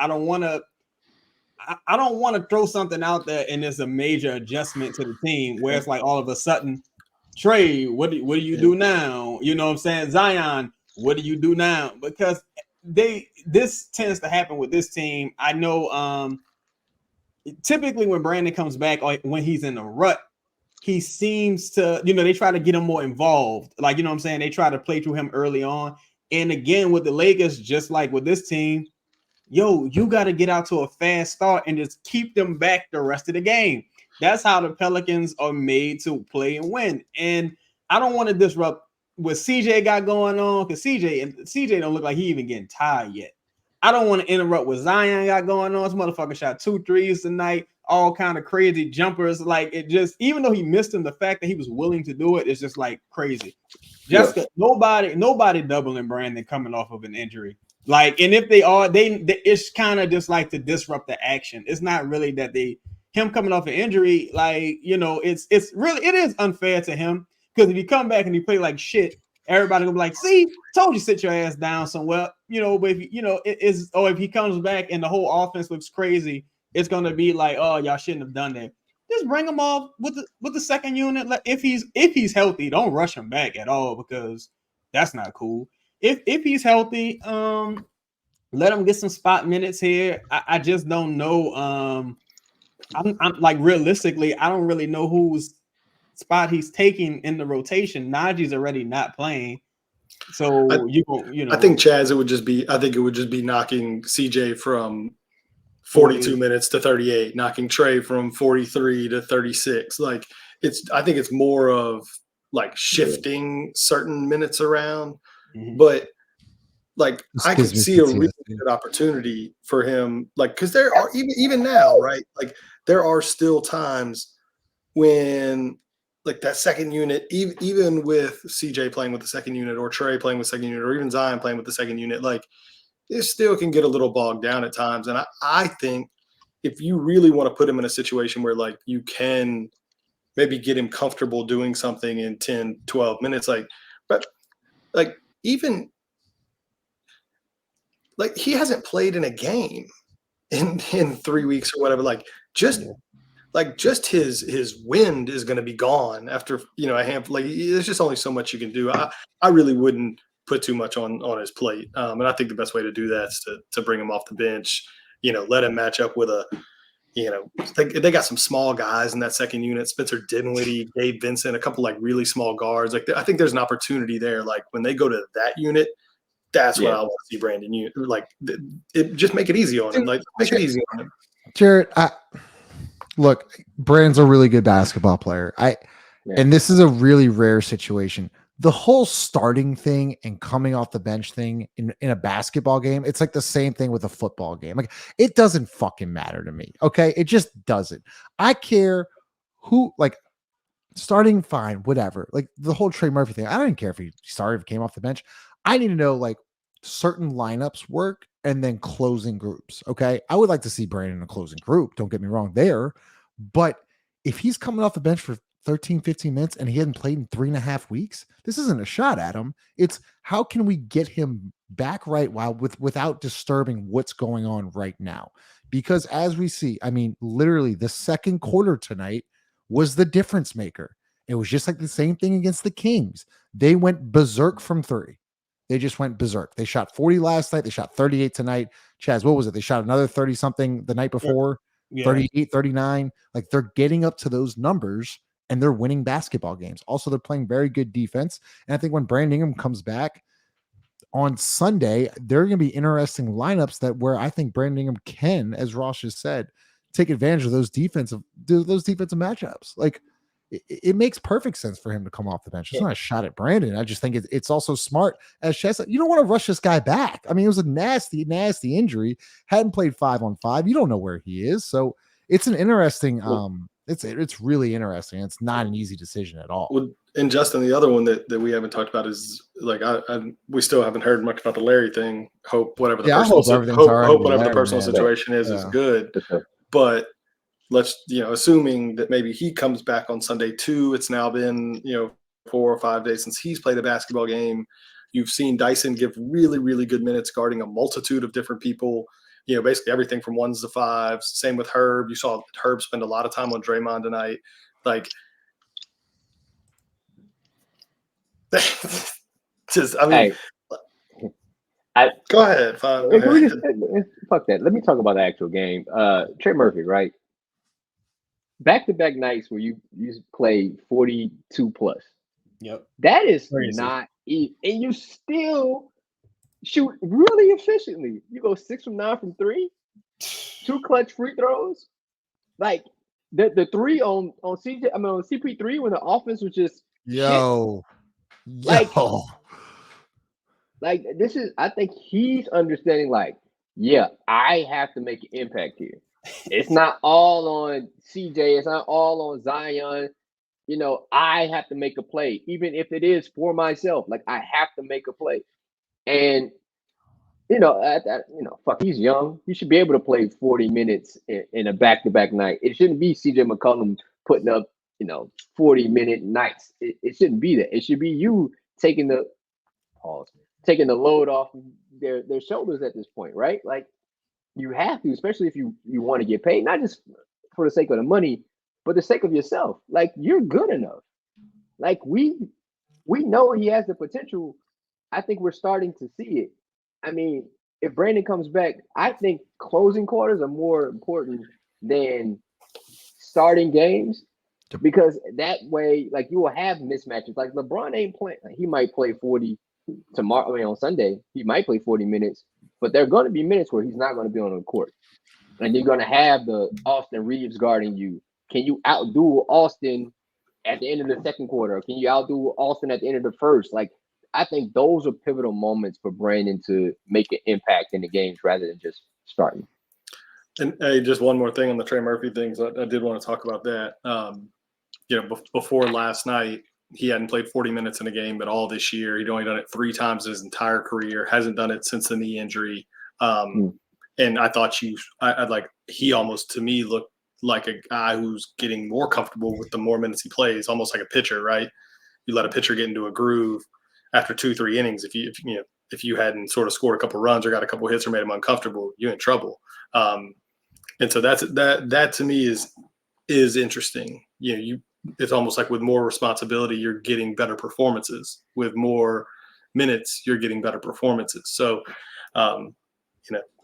to throw something out there and it's a major adjustment to the team where it's like all of a sudden, Trey, what do you do now? You know what I'm saying? Zion, what do you do now? Because this tends to happen with this team. I know typically when Brandon comes back or when he's in a rut, he seems to, they try to get him more involved. Like, you know what I'm saying? They try to play through him early on. And again, with the Lakers, just like with this team, you got to get out to a fast start and just keep them back the rest of the game. That's how the Pelicans are made to play and win. And I don't want to disrupt what CJ got going on because CJ don't look like he even getting tired yet. I don't want to interrupt what Zion got going on. This motherfucker shot 2 threes tonight. All kind of crazy jumpers. Like, it just, even though he missed him, the fact that he was willing to do it is just like crazy. Jessica, nobody doubling Brandon coming off of an injury. Like, and if they are, it's kind of just like to disrupt the action. It's not really that him coming off an injury, like, it's really, it is unfair to him because if you come back and you play like shit, everybody will be like, see, told you sit your ass down somewhere, but if if he comes back and the whole offense looks crazy, it's gonna be like, oh, y'all shouldn't have done that. Just bring him off with the second unit. If he's healthy, don't rush him back at all because that's not cool. If he's healthy, let him get some spot minutes here. I just don't know. I'm like realistically, I don't really know whose spot he's taking in the rotation. Najee's already not playing, so I think Chaz, it would just be knocking CJ from 42 minutes to 38, knocking Trey from 43 to 36. Like I think it's more of like shifting certain minutes around, but like I could see a really good opportunity for him. Like, cause there are even now, right? Like there are still times when like that second unit, even with CJ playing with the second unit or Trey playing with second unit or even Zion playing with the second unit, like it still can get a little bogged down at times. And I think if you really want to put him in a situation where like you can maybe get him comfortable doing something in 10, 12 minutes, but even like he hasn't played in a game in 3 weeks or whatever, just his wind is going to be gone after, a handful. Like there's just only so much you can do. I really wouldn't put too much on his plate. And I think the best way to do that is to bring him off the bench let him match up with they got some small guys in that second unit. Spencer Dinwiddie, Gabe Vincent, a couple like really small guards. Like I think there's an opportunity there. Like when they go to that unit, that's what I want to see Brandon. It just make it easy on him. Like make it easy on him. Jared, look, Brandon's a really good basketball player. And this is a really rare situation. The whole starting thing and coming off the bench thing in a basketball game, it's like the same thing with a football game. Like it doesn't fucking matter to me. Okay. It just doesn't. I care who, like, starting, fine, whatever. Like the whole Trey Murphy thing. I didn't care if he started, if he came off the bench. I need to know like certain lineups work and then closing groups. Okay. I would like to see Brandon in a closing group. Don't get me wrong there. But if he's coming off the bench for 13, 15 minutes and he hadn't played in 3.5 weeks, this isn't a shot at him. It's how can we get him back right without disturbing what's going on right now? Because as we see, I mean, literally the second quarter tonight was the difference maker. It was just like the same thing against the Kings. They went berserk from three. They just went berserk. They shot 40 last night. They shot 38 tonight. Chaz, what was it? They shot another 30 something the night before, 38, 39. Like they're getting up to those numbers and they're winning basketball games. Also, they're playing very good defense. And I think when Brandon Ingram comes back on Sunday, there are going to be interesting lineups where I think Brandon Ingram can, as Ross just said, take advantage of those defensive matchups. Like it makes perfect sense for him to come off the bench. It's not a shot at Brandon. I just think it's also smart as Chess. You don't want to rush this guy back. I mean, it was a nasty, nasty injury. Hadn't played 5-on-5. You don't know where he is. So it's an interesting, it's really interesting. It's not an easy decision at all. Well, and Justin, the other one that we haven't talked about is like we still haven't heard much about the Larry thing. Hope whatever the personal situation is good. But let's assuming that maybe he comes back on Sunday too. It's now been 4 or 5 days since he's played a basketball game. You've seen Dyson give really, really good minutes guarding a multitude of different people. Basically everything from 1s to 5s. Same with Herb. You saw Herb spend a lot of time on Draymond tonight. Like, go ahead. Fine, go ahead. Fuck that. Let me talk about the actual game. Trey Murphy, right? Back-to-back nights where you play 42 plus. Yep. That is crazy. Not easy. And you still shoot really efficiently. You go 6 from 9 from 3, 2 clutch free throws. Like the 3 on CP3 when the offense was just like this is, I think he's understanding like, I have to make an impact here. It's not all on CJ. It's not all on Zion. I have to make a play, even if it is for myself. Like I have to make a play. And fuck, he's young. He should be able to play 40 minutes in a back-to-back night. It shouldn't be CJ McCollum putting up 40-minute nights. It shouldn't be that. It should be you taking the load off their shoulders at this point, right? Like you have to, especially if you want to get paid, not just for the sake of the money, but the sake of yourself. Like you're good enough. Like we know he has the potential. I think we're starting to see it. I mean, if Brandon comes back, I think closing quarters are more important than starting games, because that way, like you will have mismatches. Like LeBron ain't playing. Like, he might play 40 tomorrow. I mean, on Sunday, he might play 40 minutes, but there are going to be minutes where he's not going to be on the court. And you're going to have the Austin Reeves guarding you. Can you outdo Austin at the end of the second quarter? Or can you outdo Austin at the end of the first? Like, I think those are pivotal moments for Brandon to make an impact in the games rather than just starting. And hey, just one more thing on the Trey Murphy things. I did want to talk about that. Before last night, he hadn't played 40 minutes in a game at all this year. He'd only done it 3 times his entire career. Hasn't done it since the knee injury. And I thought he almost to me looked like a guy who's getting more comfortable with the more minutes he plays, almost like a pitcher, right? You let a pitcher get into a groove after 2-3 innings. If you hadn't sort of scored a couple runs or got a couple hits or made him uncomfortable, you're in trouble. And so that to me is interesting. It's almost like with more responsibility, you're getting better performances. With more minutes, you're getting better performances. So,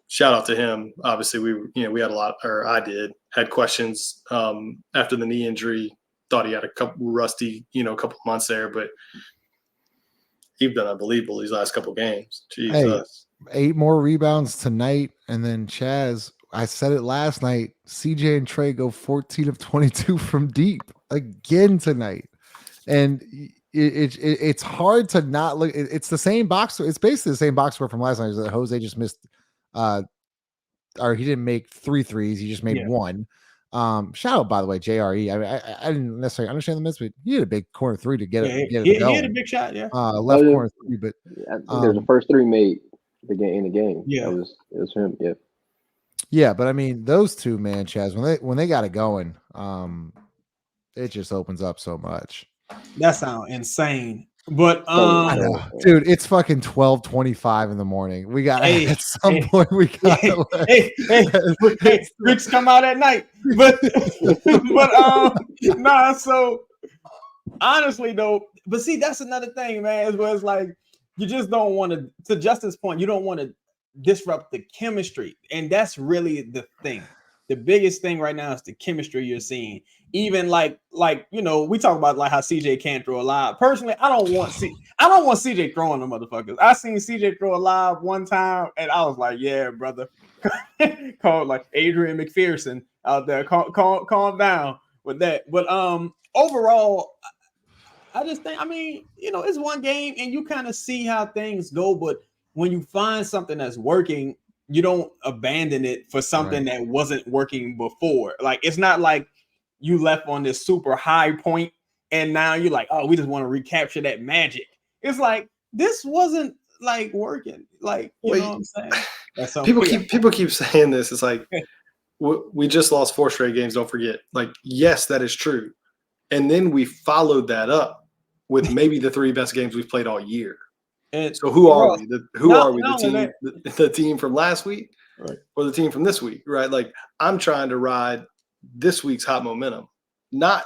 shout out to him. Obviously, we had a lot, or I had questions after the knee injury. Thought he had a couple rusty, couple months there, but he's been unbelievable these last couple games. Jesus. Hey, 8 more rebounds tonight, and then Chaz. I said it last night. CJ and Trey go 14 of 22 from deep again tonight, and it's hard to not look. It's the same box. It's basically the same box score from last night. That Jose just missed, or he didn't make 3 threes. He just made 1. Shout out, by the way, JRE. I didn't necessarily understand the miss, but he had a big corner 3 to get it. He had a big shot. Yeah, left corner 3, but I think there's the first 3 made in the game. Yeah, it was him. Yeah. Yeah, but I mean, those two, man, Chaz, when they got it going, it just opens up so much. That sounds insane. But dude, it's fucking 12:25 in the morning. We got at some point we got Ricks come out at night. But so honestly though, but see, that's another thing, man, is where it's like you just don't want to Justin's point, you don't want to disrupt the chemistry, and that's really the thing. The biggest thing right now is the chemistry you're seeing. Even like we talk about like how CJ can't throw a lob. Personally, I don't want CJ throwing the motherfuckers. I seen CJ throw a lob one time, and I was like, yeah, brother, called like Adrian McPherson out there. Calm down with that. But overall, I just think, it's one game, and you kind of see how things go, but when you find something that's working, you don't abandon it for something that wasn't working before. Like, it's not like you left on this super high point and now you're like, oh, we just want to recapture that magic. It's like, this wasn't like working. Like, you know what I'm saying? People keep saying this. It's like, we just lost 4 straight games. Don't forget. Like, yes, that is true. And then we followed that up with maybe the 3 best games we've played all year. And so who are we? The team from last week, or the team from this week, right? Like, I'm trying to ride this week's hot momentum, not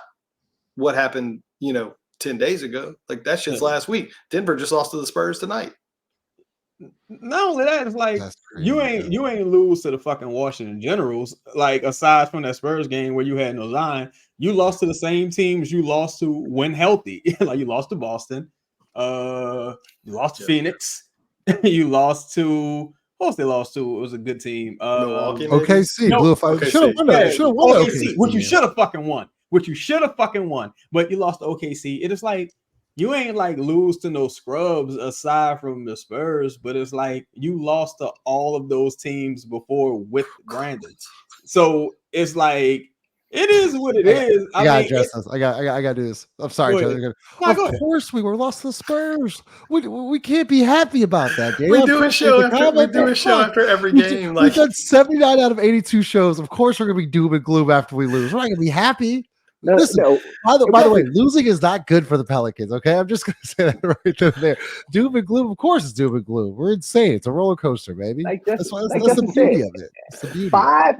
what happened, 10 days ago. Like, that shit's last week. Denver just lost to the Spurs tonight. Not only that, it's like you ain't lose to the fucking Washington Generals. Like, aside from that Spurs game where you had no line, you lost to the same teams you lost to when healthy. Like, you lost to Boston. You lost to Phoenix. You lost to who else they lost to? It was a good team. Milwaukee, OKC. Should have won OKC, which you should have fucking won. But you lost to OKC. It is like you ain't like lose to no scrubs aside from the Spurs, but it's like you lost to all of those teams before with Brandon. So it's like it is what it is. I gotta address this. I gotta do this. I'm sorry, of course we were lost to the Spurs. We can't be happy about that. Dave. We do a show after every game. We've done 79 out of 82 shows. Of course we're gonna be doom and gloom after we lose. We're not gonna be happy. Listen, by the way, losing is not good for the Pelicans. Okay, I'm just gonna say that right there. Doom and gloom, of course, it's doom and gloom. We're insane. It's a roller coaster, baby. That's the beauty of it. It's the beauty. 5.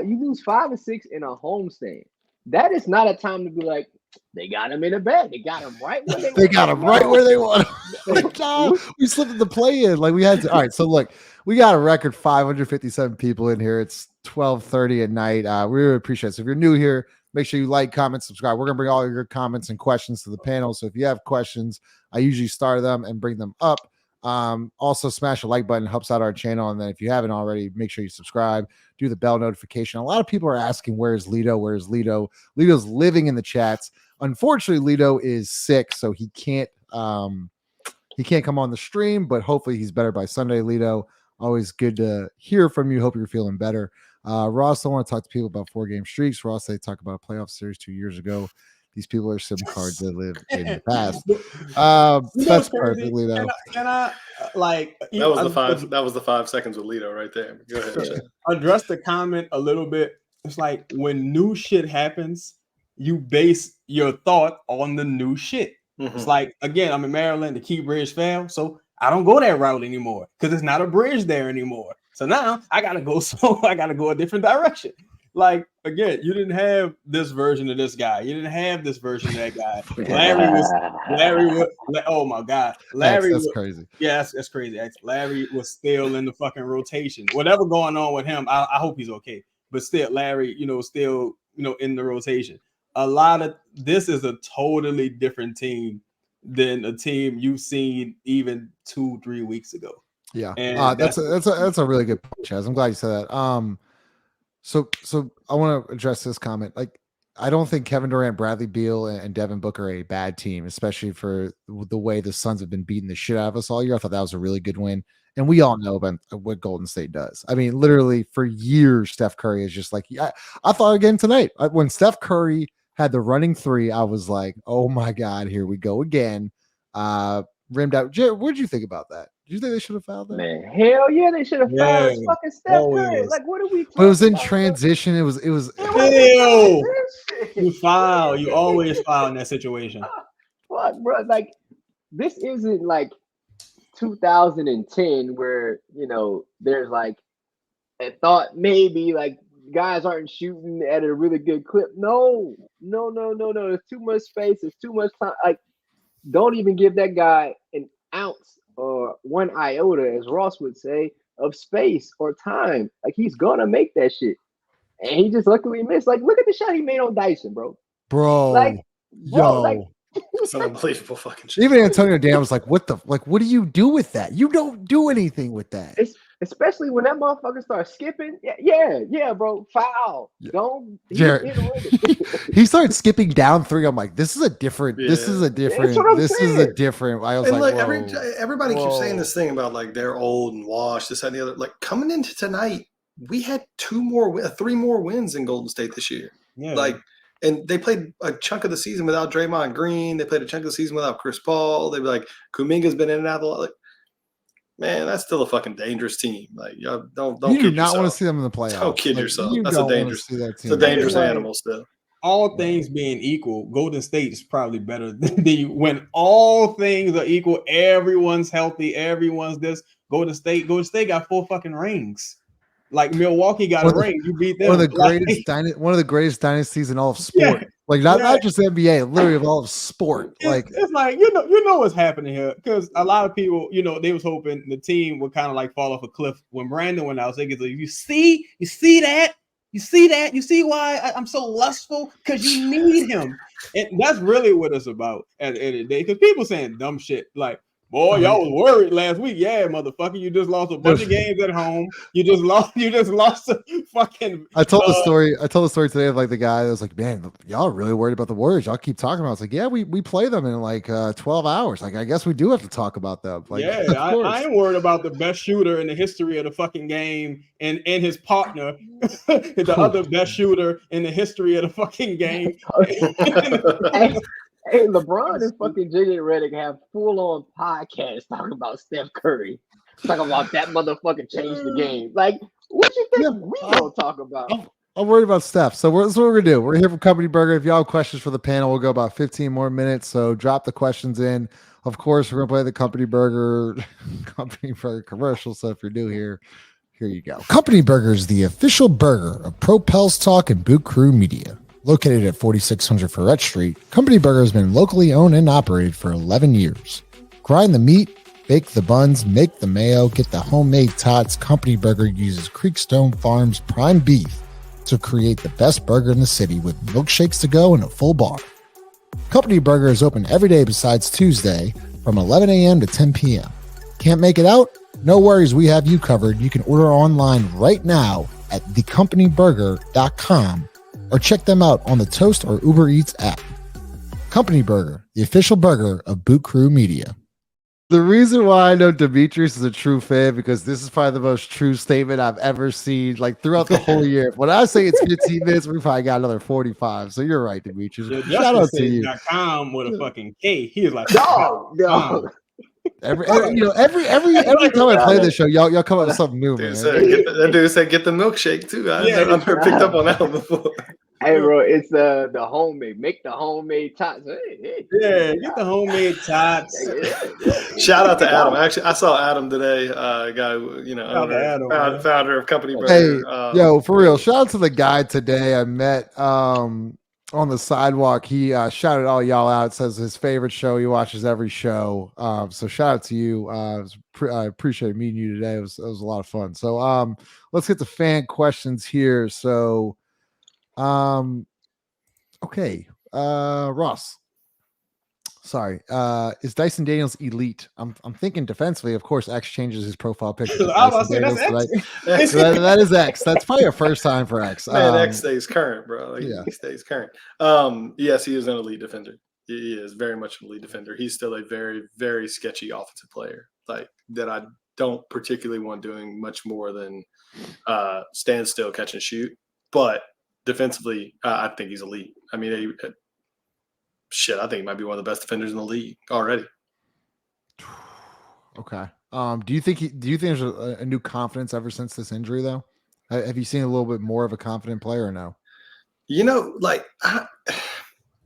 You lose 5 or 6 in a home stand. That is not a time to be like, they got him in a bed. They got him right where they want. They got him right where they want him. We slipped in the play-in like we had to. All right, so look, we got a record 557 people in here. It's 12:30 at night. We really appreciate it. So if you're new here, make sure you like, comment, subscribe. We're going to bring all your comments and questions to the panel. So if you have questions, I usually start them and bring them up. Also, smash the like button. Helps out our channel. And then if you haven't already, make sure you subscribe. Do the bell notification. A lot of people are asking, where's Lito? Where's Lito? Lito's living in the chats. Unfortunately, Lito is sick, so he can't come on the stream, but hopefully he's better by Sunday, Lito. Always good to hear from you. Hope you're feeling better. Ross, I want to talk to people about 4-game streaks. Ross, they talked about a playoff series 2 years ago. These people are SIM cards that live in the past. That's perfectly though. And I like that was the 5. That was the 5 seconds with Lito right there. Go ahead. Address the comment a little bit. It's like when new shit happens, you base your thought on the new shit. Mm-hmm. It's like, again, I'm in Maryland. The Key Bridge fell, so I don't go that route anymore because there's not a bridge there anymore. So now I gotta go. So I gotta go a different direction. Like again, you didn't have this version of this guy. You didn't have this version of that guy. Larry was. Oh my God, Larry. That's crazy. Yeah, that's crazy. Larry was still in the fucking rotation. Whatever going on with him, I hope he's okay. But still, Larry, still in the rotation. A lot of this is a totally different team than a team you've seen even 2-3 weeks ago. Yeah, and that's a really good point, Chaz. I'm glad you said that. So I want to address this comment. Like, I don't think Kevin Durant, Bradley Beal, and Devin Booker are a bad team, especially for the way the Suns have been beating the shit out of us all year. I thought that was a really good win. And we all know about what Golden State does. I mean, literally for years, Steph Curry is just like, I thought again tonight, when Steph Curry had the running three, I was like, oh my God, here we go again. Rimmed out. Jared, what did you think about that? Did you think they should have fouled that? Man, hell yeah, they should have fouled fucking Steph Curry. Like, what are we talking about? But it was in transition. It was you foul. You always foul in that situation. Fuck, bro. Like, this isn't like 2010 where, there's like a thought maybe like guys aren't shooting at a really good clip. No. There's too much space. There's too much time. Like, don't even give that guy an ounce or one iota, as Ross would say, of space or time. Like, he's gonna make that shit. And he just luckily missed. Like, look at the shot he made on Dyson, bro. It's an unbelievable fucking shit. Even Antonio Daniels was like, what do you do with that? You don't do anything with that. Especially when that motherfucker starts skipping. Yeah, bro. Foul. Don't. Jared, he started skipping down three. I'm like, this is a different. I was and like, everybody keeps saying this thing about like they're old and washed, this and the other. Like, coming into tonight, we had 3 more wins in Golden State this year. Yeah. Like, and they played a chunk of the season without Draymond Green. They played a chunk of the season without Chris Paul. They'd be like, Kuminga's been in and out a lot. Like, man, that's still a fucking dangerous team. Like, y'all don't you kid do not yourself. want to see them in the playoffs. Don't kid yourself. That's a dangerous. It's a team. dangerous animal still. All things being equal, Golden State is probably better than you. When all things are equal, everyone's healthy, everyone's this. Golden State got 4 fucking rings. Like Milwaukee got a ring. You beat them. One of the greatest dynasties in all of sport. Yeah. Like not just NBA, literally of all of sport. It's like you know what's happening here, because a lot of people, they was hoping the team would kind of like fall off a cliff when Brandon went out. So like, you see that, you see why I'm so lustful, because you need him, and that's really what it's about at the end of the day. Because people saying dumb shit like, boy, y'all was worried last week. Yeah, motherfucker, you just lost a bunch of games at home. You just lost a fucking. I told the story today of like the guy that was like, man, y'all are really worried about the Warriors. Y'all keep talking about it. It's like, yeah, we play them in like 12 hours. Like, I guess we do have to talk about them. Like, yeah, I ain't worried about the best shooter in the history of the fucking game and his partner, the other best shooter in the history of the fucking game. Hey, LeBron and fucking JJ Redick have full-on podcasts talking about Steph Curry. Talking about that motherfucker changed the game. Like, what you think we gonna talk about? I'm worried about Steph. So that's what we're gonna do. We're here from Company Burger. If y'all have questions for the panel, we'll go about 15 more minutes. So drop the questions in. Of course, we're gonna play the Company Burger commercial. So if you're new here you go. Company Burger is the official burger of Pro Pels Talk and Boot Crew Media. Located at 4600 Ferret Street, Company Burger has been locally owned and operated for 11 years. Grind the meat, bake the buns, make the mayo, get the homemade tots. Company Burger uses Creekstone Farms prime beef to create the best burger in the city with milkshakes to go and a full bar. Company Burger is open every day besides Tuesday from 11 a.m. to 10 p.m. Can't make it out? No worries, we have you covered. You can order online right now at thecompanyburger.com. or check them out on the Toast or Uber Eats app. Company Burger, the official burger of Boot Crew Media. The reason why I know Demetrius is a true fan, because this is probably the most true statement I've ever seen, like throughout the whole year. When I say it's 15 minutes, we probably got another 45. So you're right, Demetrius. Shout out to you. .com with a fucking K. He was like, no. Every time I play this show, y'all come up with something new, man. That dude said get the milkshake too. I've never picked up on that one before. Hey, bro, it's the homemade. Make the homemade tots. Hey. Yeah, get the homemade tots. Shout out to Adam. Actually, I saw Adam today. Guy, Shout out to Adam, man. founder of Company Hey, Burger. yo, for real. Shout out to the guy today I met on the sidewalk. He shouted all y'all out. Says his favorite show. He watches every show. So shout out to you. I appreciate meeting you today. It was a lot of fun. So let's get to fan questions here. So okay. Ross. Sorry. Is Dyson Daniels elite? I'm thinking defensively. Of course, X changes his profile picture. To I was Dyson about to say, Daniels, that's right? That is X. That's probably a first time for X. Man, X stays current, bro. Yeah. He stays current. Yes, he is an elite defender. He is very much an elite defender. He's still a very, very sketchy offensive player. Like that, I don't particularly want doing much more than stand still, catch and shoot. But defensively, I think he's elite. I mean, I think he might be one of the best defenders in the league already. Okay. Do you think there's a new confidence ever since this injury though? Have you seen a little bit more of a confident player or no? Like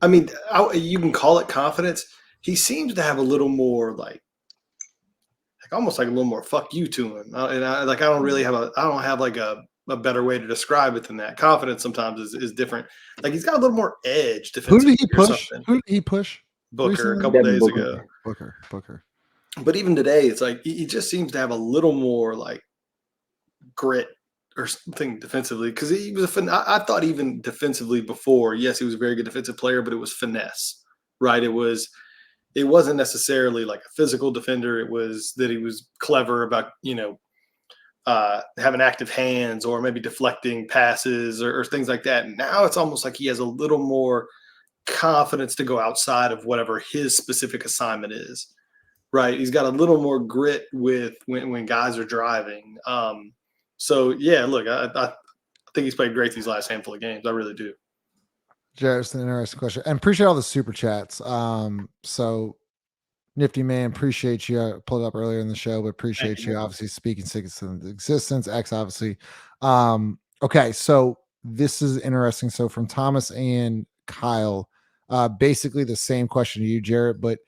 I mean, you can call it confidence. He seems to have a little more like almost like a little more fuck you to him. And I don't really have I don't have like a better way to describe it than that. Confidence sometimes is different. Like he's got a little more edge defensively. Who did he push? Booker recently? a couple days Booker. ago. Booker. But even today, it's like he just seems to have a little more like grit or something defensively. Because he was I thought even defensively before, yes, he was a very good defensive player, but it was finesse, right? It wasn't necessarily like a physical defender. It was that he was clever about having active hands or maybe deflecting passes or things like that. And now it's almost like he has a little more confidence to go outside of whatever his specific assignment is, right? He's got a little more grit with when guys are driving. So yeah, look, I think he's played great these last handful of games. I really do. Jared's an interesting question. And appreciate all the super chats. So Nifty man, appreciate you. I pulled it up earlier in the show, but appreciate you obviously speaking into existence. X obviously. Okay, so this is interesting. So from Thomas and Kyle, basically the same question to you, Jared. But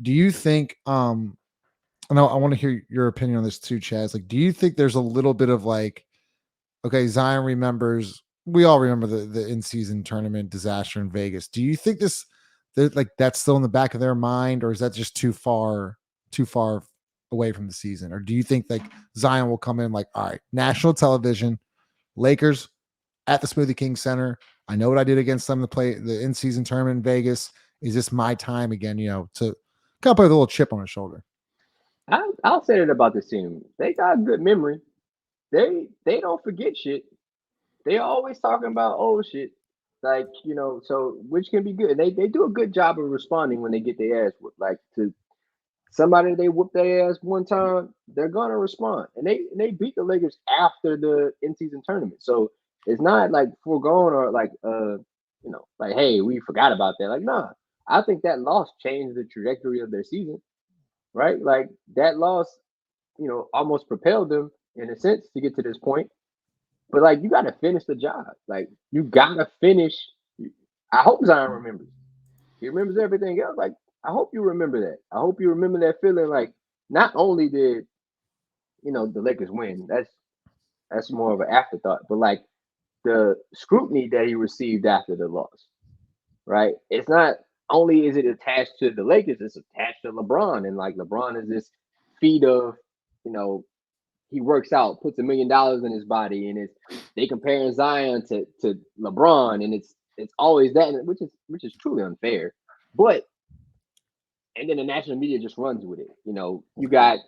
do you think? I want to hear your opinion on this too, Chaz. Like, do you think there's a little bit of like, okay, Zion remembers. We all remember the in-season tournament disaster in Vegas. Do you think that's still in the back of their mind, or is that just too far away from the season? Or do you think like Zion will come in like, all right, national television, Lakers at the Smoothie King Center. I know what I did against them to play the in-season tournament in Vegas. Is this my time again, to kind of put a little chip on his shoulder? I'll say it about this team. They got a good memory. They don't forget shit. They always talking about old shit. Like, so which can be good. They do a good job of responding when they get their ass whooped. Like to somebody they whoop their ass one time, they're gonna respond. And they beat the Lakers after the in-season tournament. So it's not like foregone or like like, hey, we forgot about that. Like, nah. I think that loss changed the trajectory of their season. Right? Like that loss, almost propelled them in a sense to get to this point. But like, you got to finish the job. Like, you got to finish. I hope Zion remembers. He remembers everything else. Like, I hope you remember that. I hope you remember that feeling. Like, not only did the Lakers win, that's more of an afterthought, but like the scrutiny that he received after the loss. Right? It's not only is it attached to the Lakers, it's attached to LeBron, and like LeBron is this feat of he works out, puts $1 million in his body, and they comparing Zion to LeBron, and it's always that, which is truly unfair. But and then the national media just runs with it. You got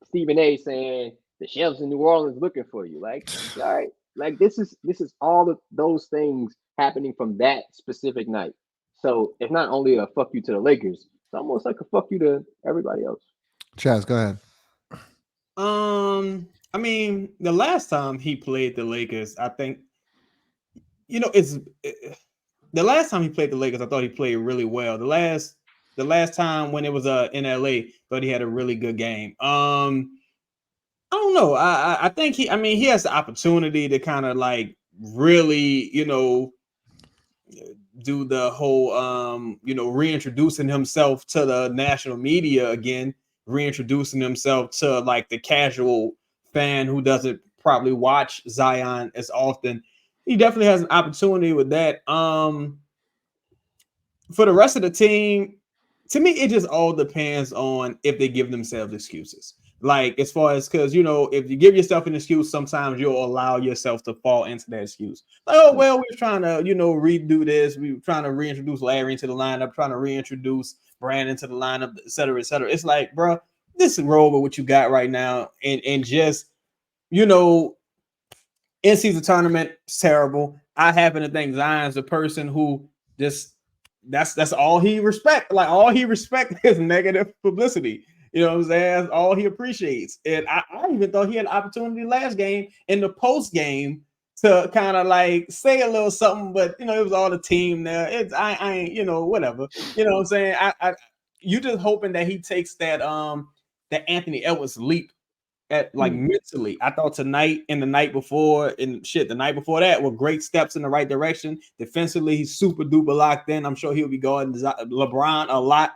Stephen A. saying the shelves in New Orleans looking for you. Like, all right, like this is all of those things happening from that specific night. So it's not only a fuck you to the Lakers, it's almost like a fuck you to everybody else. Chaz, go ahead. I mean, the last time he played the Lakers, I think, the last time he played the Lakers, I thought he played really well. The last time when it was in LA, thought he had a really good game. I don't know. I think he has the opportunity to kind of like really, do the whole reintroducing himself to the national media again, reintroducing himself to like the casual fan who doesn't probably watch Zion as often. He definitely has an opportunity with that. For the rest of the team, to me, it just all depends on if they give themselves excuses. Like, as far as, because, if you give yourself an excuse, sometimes you'll allow yourself to fall into that excuse. Like, oh, well, we're trying to, redo this. We're trying to reintroduce Larry into the lineup, trying to reintroduce Brandon to the lineup, et cetera, et cetera. It's like, bro, this is roll with what you got right now. And just, in-season tournament is terrible. I happen to think Zion's a person who just, that's all he respect. Like, all he respect is negative publicity. You know what I'm saying? That's all he appreciates. And I even thought he had an opportunity last game in the post game to kind of like say a little something, but it was all the team there. I ain't, whatever. You know what I'm saying? You just hoping that he takes that that Anthony Edwards leap at like mentally. I thought tonight and the night before and the night before that were great steps in the right direction. Defensively, he's super duper locked in. I'm sure he'll be guarding LeBron a lot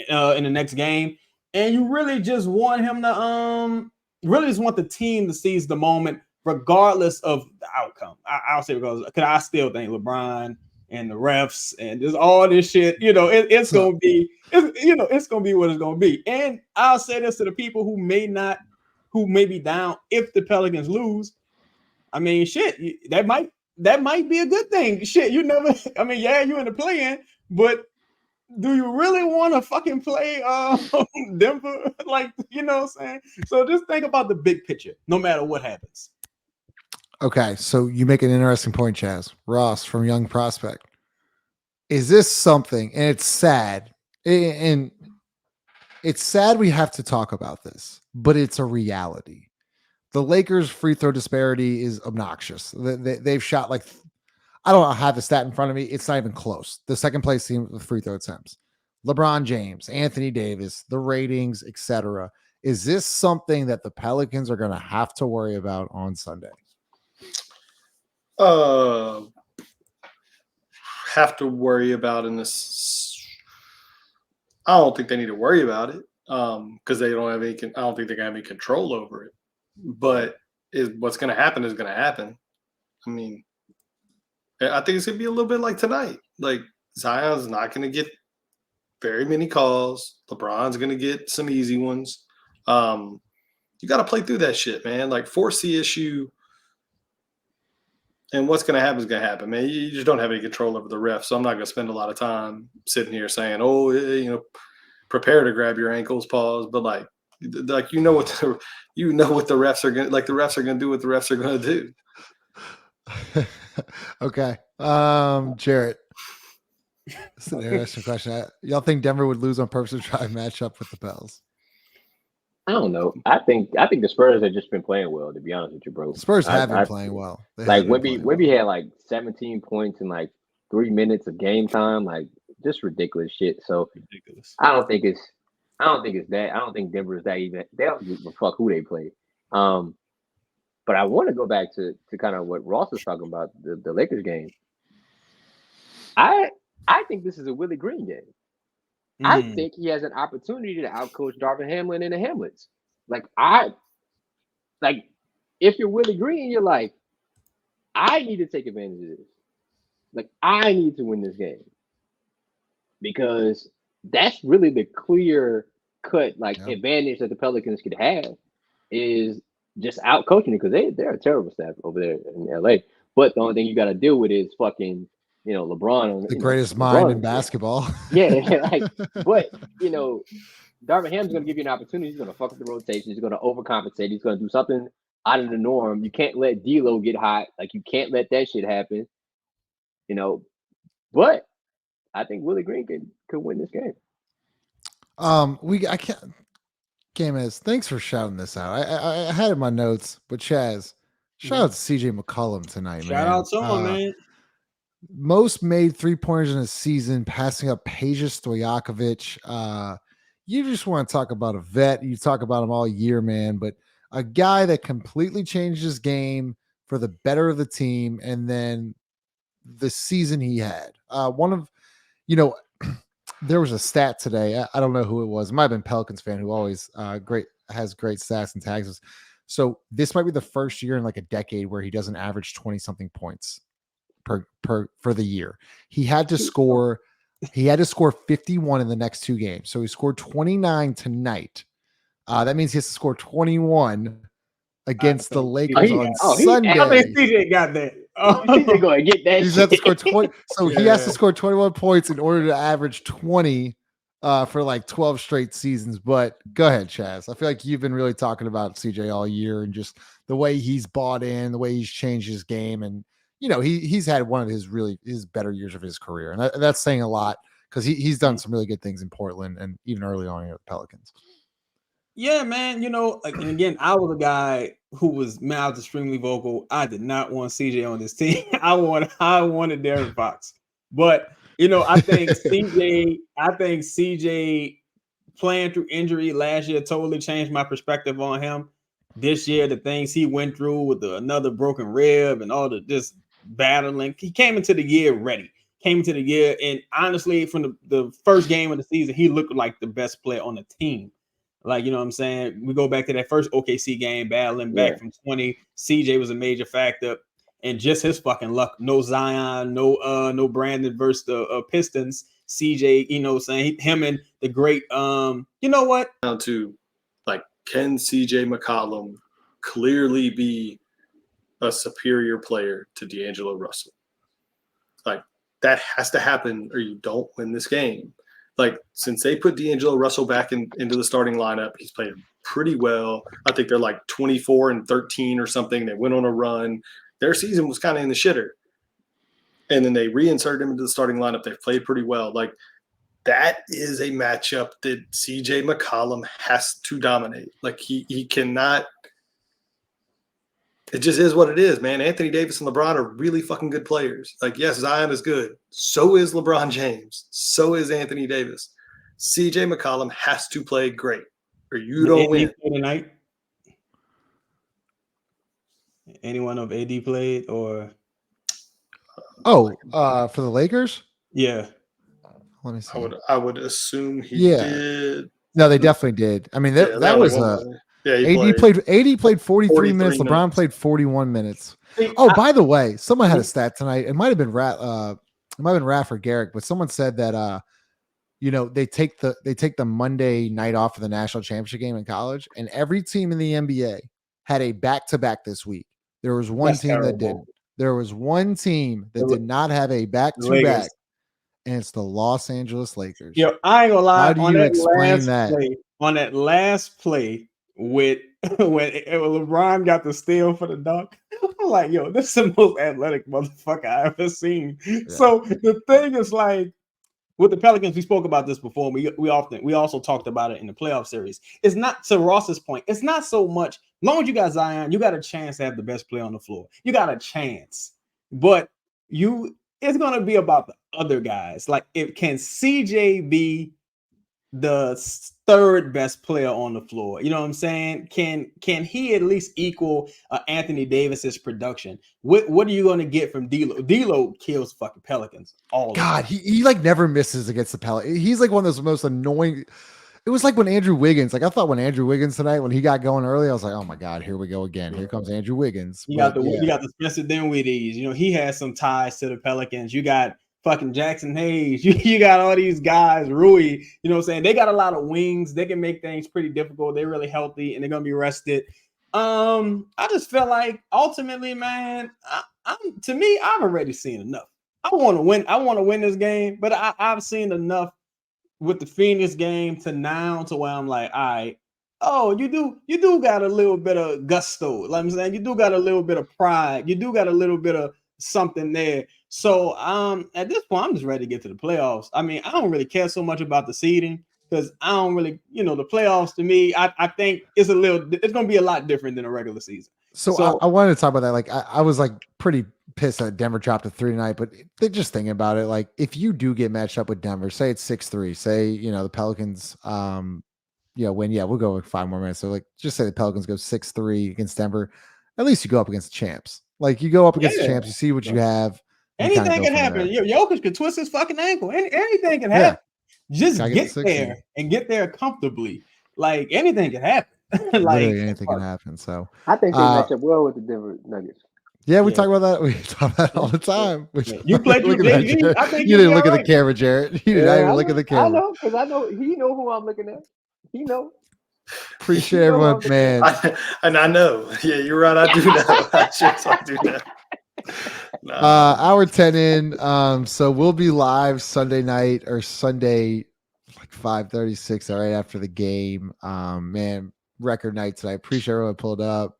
in the next game. And you really just want him to really just want the team to seize the moment regardless of the outcome. I'll say because I still think LeBron and the refs and just all this shit, it's gonna be it's gonna be what it's gonna be. And I'll say this to the people who may be down if the Pelicans lose. I mean, shit, that might be a good thing. Shit, you never. I mean, yeah, you in the play-in, but do you really want to fucking play Denver? Like, you know what I'm saying? So just think about the big picture, no matter what happens. Okay, so you make an interesting point, Chaz. Ross from Young Prospect. Is this something, and it's sad, and it's sad we have to talk about this, but it's a reality. The Lakers' free throw disparity is obnoxious. They've shot like, I don't have the stat in front of me. It's not even close. The second place team with free throw attempts. LeBron James, Anthony Davis, the ratings, etc. Is this something that the Pelicans are going to have to worry about on Sunday? Have to worry about in this. I don't think they need to worry about it because they don't have any. I don't think they're going to have any control over it. But what's going to happen is going to happen. I mean, I think it's going to be a little bit like tonight. Like, Zion's not going to get very many calls. LeBron's going to get some easy ones. You got to play through that shit, man. Like, force the issue. And what's going to happen is going to happen, man. You just don't have any control over the refs. So I'm not going to spend a lot of time sitting here saying, oh, prepare to grab your ankles, pause. But like what the refs are going to, like, the refs are going to do what the refs are going to do. Okay. Jarrett. This is an interesting question. Y'all think Denver would lose on purpose to try and match up with the Pels? I don't know. I think the Spurs have just been playing well, to be honest with you, bro. Spurs have been playing well. Like Wemby had like 17 points in like 3 minutes of game time, like just ridiculous shit. So ridiculous. I don't think it's that. I don't think Denver is that even. They don't give a fuck who they play. But I want to go back to kind of what Ross was talking about, the Lakers game. I think this is a Willie Green game. I think he has an opportunity to outcoach Darvin Hamlin in the Hamlets. If you're Willie Green, you're like, I need to take advantage of this. Like, I need to win this game. Because that's really the clear cut, advantage that the Pelicans could have is just out coaching it, because they're a terrible staff over there in LA. But the only thing you got to deal with is fucking, LeBron. The greatest mind in basketball. Yeah, but Darvin Ham's going to give you an opportunity. He's going to fuck up the rotation. He's going to overcompensate. He's going to do something out of the norm. You can't let D'Lo get hot. Like, you can't let that shit happen. But I think Willie Green could win this game. Gamez, thanks for shouting this out. I had it in my notes, but Chaz, shout out to CJ McCollum tonight, man. Shout out to him, man. Most made 3-pointers in a season, passing up Peja Stojakovic. You just want to talk about a vet. You talk about him all year, man, but a guy that completely changed his game for the better of the team. And then the season he had. One of, you know, there was a stat today. I don't know who it was. It might have been Pelicans fan who always has great stats and tags us. So this might be the first year in like a decade where he doesn't average 20 something points for the year. He had to score 51 in the next 2 games. So he scored 29 tonight. That means he has to score 21 against the Lakers on Sunday. I think CJ got that. CJ go and get that. He's got to score 20. So he has to score 21 points in order to average 20 for like 12 straight seasons. But go ahead, Chaz. I feel like you've been really talking about CJ all year and just the way he's bought in, the way he's changed his game. And, you know, he's had one of his better years of his career. And that's saying a lot because he's done some really good things in Portland and even early on here at the Pelicans. Yeah, man. You know, and again, I was a guy who was extremely vocal. I did not want CJ on this team. I wanted Darren Fox. But, you know, I think CJ playing through injury last year totally changed my perspective on him. This year, the things he went through with another broken rib and all this battling, he came into the year ready. And honestly, from the first game of the season, he looked like the best player on the team. Like, you know what I'm saying? We go back to that first OKC game, battling back from 20. CJ was a major factor. And just his fucking luck. No Zion, no Brandon versus the Pistons. CJ, you know what I'm saying? Him and the great, you know what? Down to, like, can CJ McCollum clearly be a superior player to D'Angelo Russell? Like, that has to happen or you don't win this game. Like, since they put D'Angelo Russell back into the starting lineup, he's played pretty well. I think they're like 24-13 or something. They went on a run. Their season was kind of in the shitter. And then they reinserted him into the starting lineup. They've played pretty well. Like, that is a matchup that CJ McCollum has to dominate. Like, he cannot – it just is what it is, man. Anthony Davis and LeBron are really fucking good players. Like, yes, Zion is good. So is LeBron James. So is Anthony Davis. CJ McCollum has to play great or you don't win. Tonight? Anyone of AD played or? For the Lakers? Yeah. Let me see. I would assume he did. No, they definitely did. I mean, that was AD played 43 minutes. LeBron played 41 minutes. By the way, someone had a stat tonight. It might have been Raph or Garrick, but someone said that you know, they take the Monday night off of the national championship game in college, and every team in the NBA had a back-to-back this week. There was one team that didn't. There was one team that did not have a back-to-back, and it's the Los Angeles Lakers. Yo, I ain't gonna lie. How do you explain that? On that last play with when LeBron got the steal for the dunk, I'm like, yo, this is the most athletic motherfucker I ever seen. Yeah. So the thing is, like, with the Pelicans, we spoke about this before. We also talked about it in the playoff series. It's not, to Ross's point, it's not so much, as long as you got Zion, you got a chance to have the best player on the floor. You got a chance. But it's gonna be about the other guys. Like, can CJ be the third best player on the floor? You know what I'm saying? Can he at least equal Anthony Davis's production? What are you going to get from D'Lo? D'Lo kills fucking Pelicans. He like never misses against the Pelicans. He's like one of those most annoying. It was like when Andrew Wiggins, like I thought when Andrew Wiggins tonight, when he got going early, I was like, oh my God, here we go again. Here comes Andrew Wiggins. You got the Spencer Dinwiddie's. You know, he has some ties to the Pelicans. You got fucking Jackson Hayes. You got all these guys, Rui, you know what I'm saying? They got a lot of wings. They can make things pretty difficult. They're really healthy and they're going to be rested. I just feel like ultimately, man, to me, I've already seen enough. I want to win. I want to win this game, but I've seen enough with the Phoenix game to now to where I'm like, all right, you do got a little bit of gusto. Like I'm saying, you do got a little bit of pride. You do got a little bit of something there. So at this point, I'm just ready to get to the playoffs. I mean, I don't really care so much about the seeding because I don't really, the playoffs to me, I think it's going to be a lot different than a regular season. So I wanted to talk about that. Like I was like pretty pissed that Denver dropped a 3 tonight, but they're just thinking about it. Like if you do get matched up with Denver, say it's 6-3, say, the Pelicans, win. Yeah, we'll go with 5 more minutes. So like, just say the Pelicans go 6-3 against Denver. At least you go up against the champs. Like you go up against the champs, you see what you have. Anything can happen. Jokic could twist his fucking ankle. Anything can happen. Just get there and get there comfortably. Like anything can happen. Literally anything can happen. So I think they match up well with the Denver Nuggets. Yeah, we talk about that. We talk about that all the time. You played. You didn't look at the camera, Jared. You didn't even look at the camera. I know, because I know he know who I'm looking at. He know. Appreciate everyone, man. And I know. Yeah, you're right. I do know. I do know. Hour 10 in. So we'll be live Sunday night or Sunday, like 5:36, right after the game. Man, record night tonight. Appreciate everyone pulled up.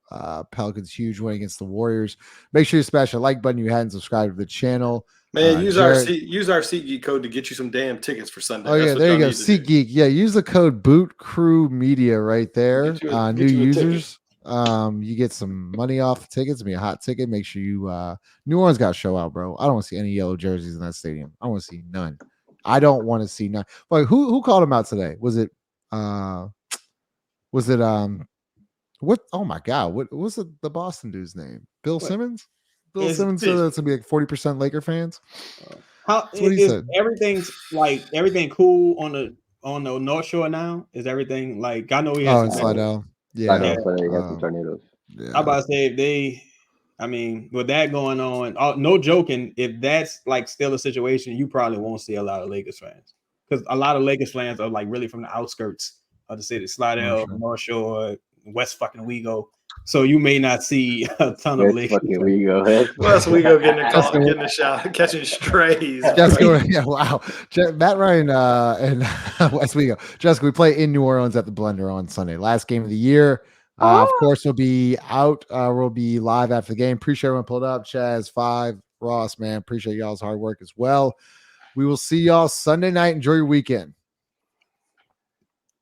Pelicans huge win against the Warriors. Make sure you smash the like button if you hadn't subscribed to the channel. Man, use our SeatGeek code to get you some damn tickets for Sunday. Oh yeah, there you go. SeatGeek. Yeah, use the code Boot Crew Media right there. New users. You get some money off the tickets. It'll be a hot ticket. Make sure you New Orleans got to show out, bro. I don't want to see any yellow jerseys in that stadium. I want to see none. I don't want to see none. But who called him out today? Was it what? Oh my God! What was the Boston dude's name? Bill Simmons. Bill Simmons said that's gonna be like 40% Laker fans. That's what he said. Everything cool on the North Shore now? Is everything like I know he has Slidell. Yeah, they got some tornadoes. Yeah. I'm about to say with that going on, no joking, if that's like still a situation, you probably won't see a lot of Lakers fans because a lot of Lakers fans are like really from the outskirts of the city, Slidell, North Shore, West fucking Wego. So you may not see a ton of Lakers. Fucking Wego. West Wego getting a shot, catching strays. Jessica, yeah, wow. Matt Ryan and West Wego. Jessica, we play in New Orleans at the Blender on Sunday. Last game of the year. Of course, we'll be out. We'll be live after the game. Appreciate everyone pulled up. Chaz, 5, Ross, man. Appreciate y'all's hard work as well. We will see y'all Sunday night. Enjoy your weekend.